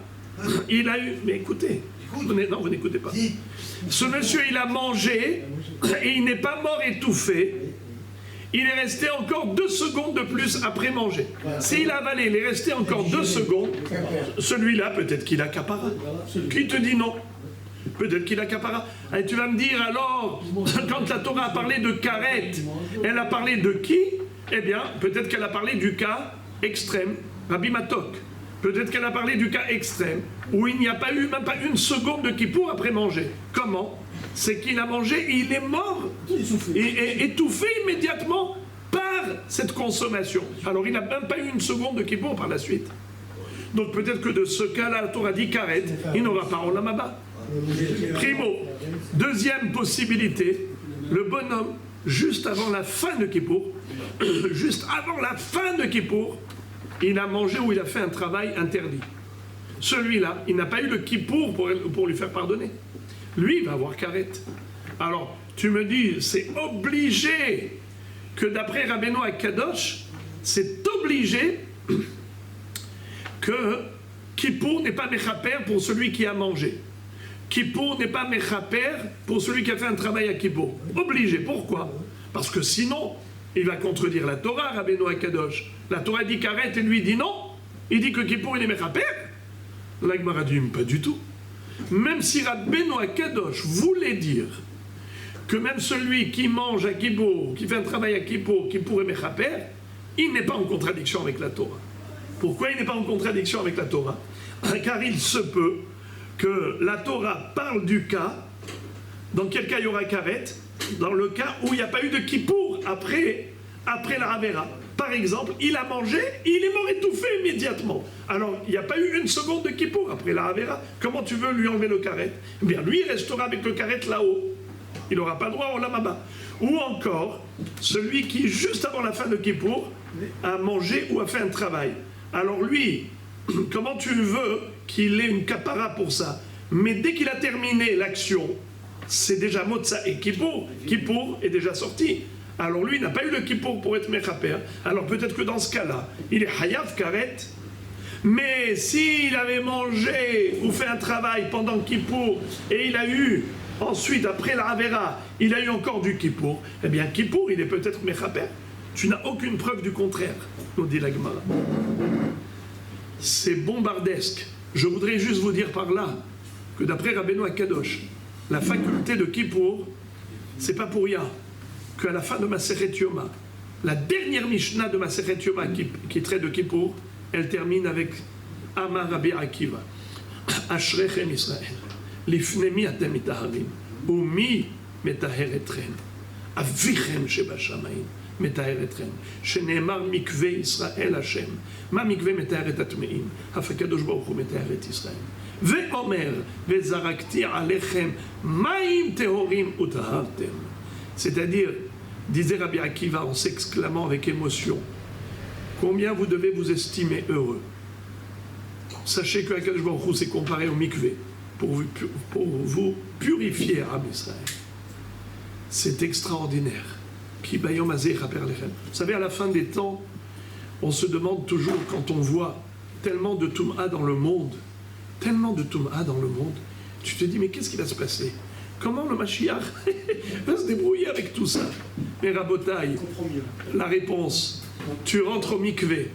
il a eu... Mais écoutez, vous n'écoutez pas. Ce monsieur, il a mangé et il n'est pas mort étouffé. Il est resté encore 2 secondes de plus après manger. S'il a avalé, il est resté encore 2 secondes. Celui-là, peut-être qu'il a capara. Qui te dit non? Peut-être qu'il a capara. Et tu vas me dire alors, quand la Torah a parlé de karet, elle a parlé de qui? Eh bien, peut-être qu'elle a parlé du cas extrême, Rabbi Matok. Peut-être qu'elle a parlé du cas extrême, où il n'y a pas eu même pas 1 seconde de Kippour après manger. Comment? C'est qu'il a mangé et il est mort, étouffé immédiatement par cette consommation. Alors il n'a même pas eu 1 seconde de Kippour par la suite. Donc peut-être que de ce cas-là, la Torah dit karet, il n'aura pas Olam Haba. Primo. Deuxième possibilité, le bonhomme, juste avant la fin de Kippour, il a mangé ou il a fait un travail interdit. Celui-là, il n'a pas eu le Kippour pour lui faire pardonner. Lui, il va avoir karet. Alors, tu me dis, c'est obligé que d'après Rabbeinu Akadosh, c'est obligé que Kippour n'est pas mechaper pour celui qui a mangé. Kippour n'est pas mechaper pour celui qui a fait un travail à Kippour. Obligé. Pourquoi? Parce que sinon, il va contredire la Torah, Rabbeinu Akadosh. La Torah dit karet et lui dit non. Il dit que Kippour il est mechaper. La Gemara dit pas du tout. Même si Rabbeinu Akadosh voulait dire que même celui qui mange à Kippour, qui fait un travail à Kippour, Kippour est mechaper, il n'est pas en contradiction avec la Torah. Pourquoi il n'est pas en contradiction avec la Torah? Car il se peut que la Torah parle du cas, dans quel cas il y aura karet, dans le cas où il n'y a pas eu de Kippour après la Havera. Par exemple, il a mangé, il est mort étouffé immédiatement. Alors, il n'y a pas eu 1 seconde de Kippour après la Havera. Comment tu veux lui enlever le karet? Eh bien, lui, il restera avec le karet là-haut. Il n'aura pas droit au Olam Haba. Ou encore, celui qui, juste avant la fin de Kippour, a mangé ou a fait un travail. Alors lui, comment tu veux qu'il ait une kapara pour ça? Mais dès qu'il a terminé l'action, c'est déjà Motza et Kippour. Kippour est déjà sorti. Alors lui, il n'a pas eu le Kippour pour être mechaper. Alors peut-être que dans ce cas-là, il est Hayav Karet. Mais s'il avait mangé ou fait un travail pendant Kippour et il a eu, ensuite, après la Havera, il a eu encore du Kippour, eh bien Kippour, il est peut-être mechaper. Tu n'as aucune preuve du contraire, nous dit la Gemara. C'est bombardesque. Je voudrais juste vous dire par là que d'après Rabbeinu Akadosh, la faculté de Kippour, c'est pas pour rien qu'à la fin de Masechet Yoma, la dernière Mishnah de Masechet Yoma qui traite de Kippour, elle termine avec Amar Rabbi Akiva. Ashrechem Israël, lifnemi atem mitaharim, umi metaher etchem, avichem shebashamayim. מטהר אתכם, שנאמר מקווה ישראל השם. מה מקווה מטהר את הטמאים? אף הקדוש ברוך הוא מטהר את ישראל. ואומר, וזרקתי עליכם מים טהורים וטהרתם. C'est-à-dire, disait Rabbi Akiva en s'exclamant avec émotion, combien vous devez vous estimer heureux. Sachez que Akadosh Baruch Hu s'est comparé au mikvé pour vous purifier, Am Israël. C'est extraordinaire. Ki bayom hazeh chaper lechem. Vous savez, à la fin des temps, on se demande toujours, quand on voit tellement de Toum'a dans le monde, tu te dis, mais qu'est-ce qui va se passer? Comment le Mashiach va se débrouiller avec tout ça? Mais Rabotaï, la réponse, tu rentres au mikvé,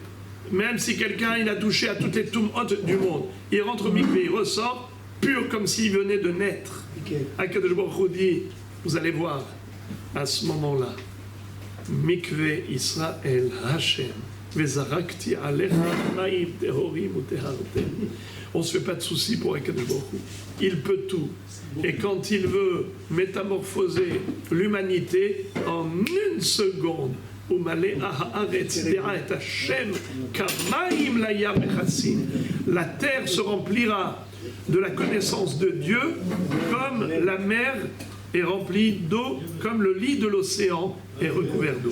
même si quelqu'un il a touché à toutes les Toum'ot du monde, il rentre au mikvé, il ressort pur comme s'il venait de naître. Akadosh Baruch Hu dit, vous allez voir, à ce moment-là, mikvé Israël Hashem, vezarakti alecha maim tehorim utehartem. On ne se fait pas de soucis pour Akadosh Baruch Hu. Il peut tout. Et quand il veut métamorphoser l'humanité en une seconde, la terre se remplira de la connaissance de Dieu comme la mer est remplie d'eau, comme le lit de l'océan est recouvert d'eau.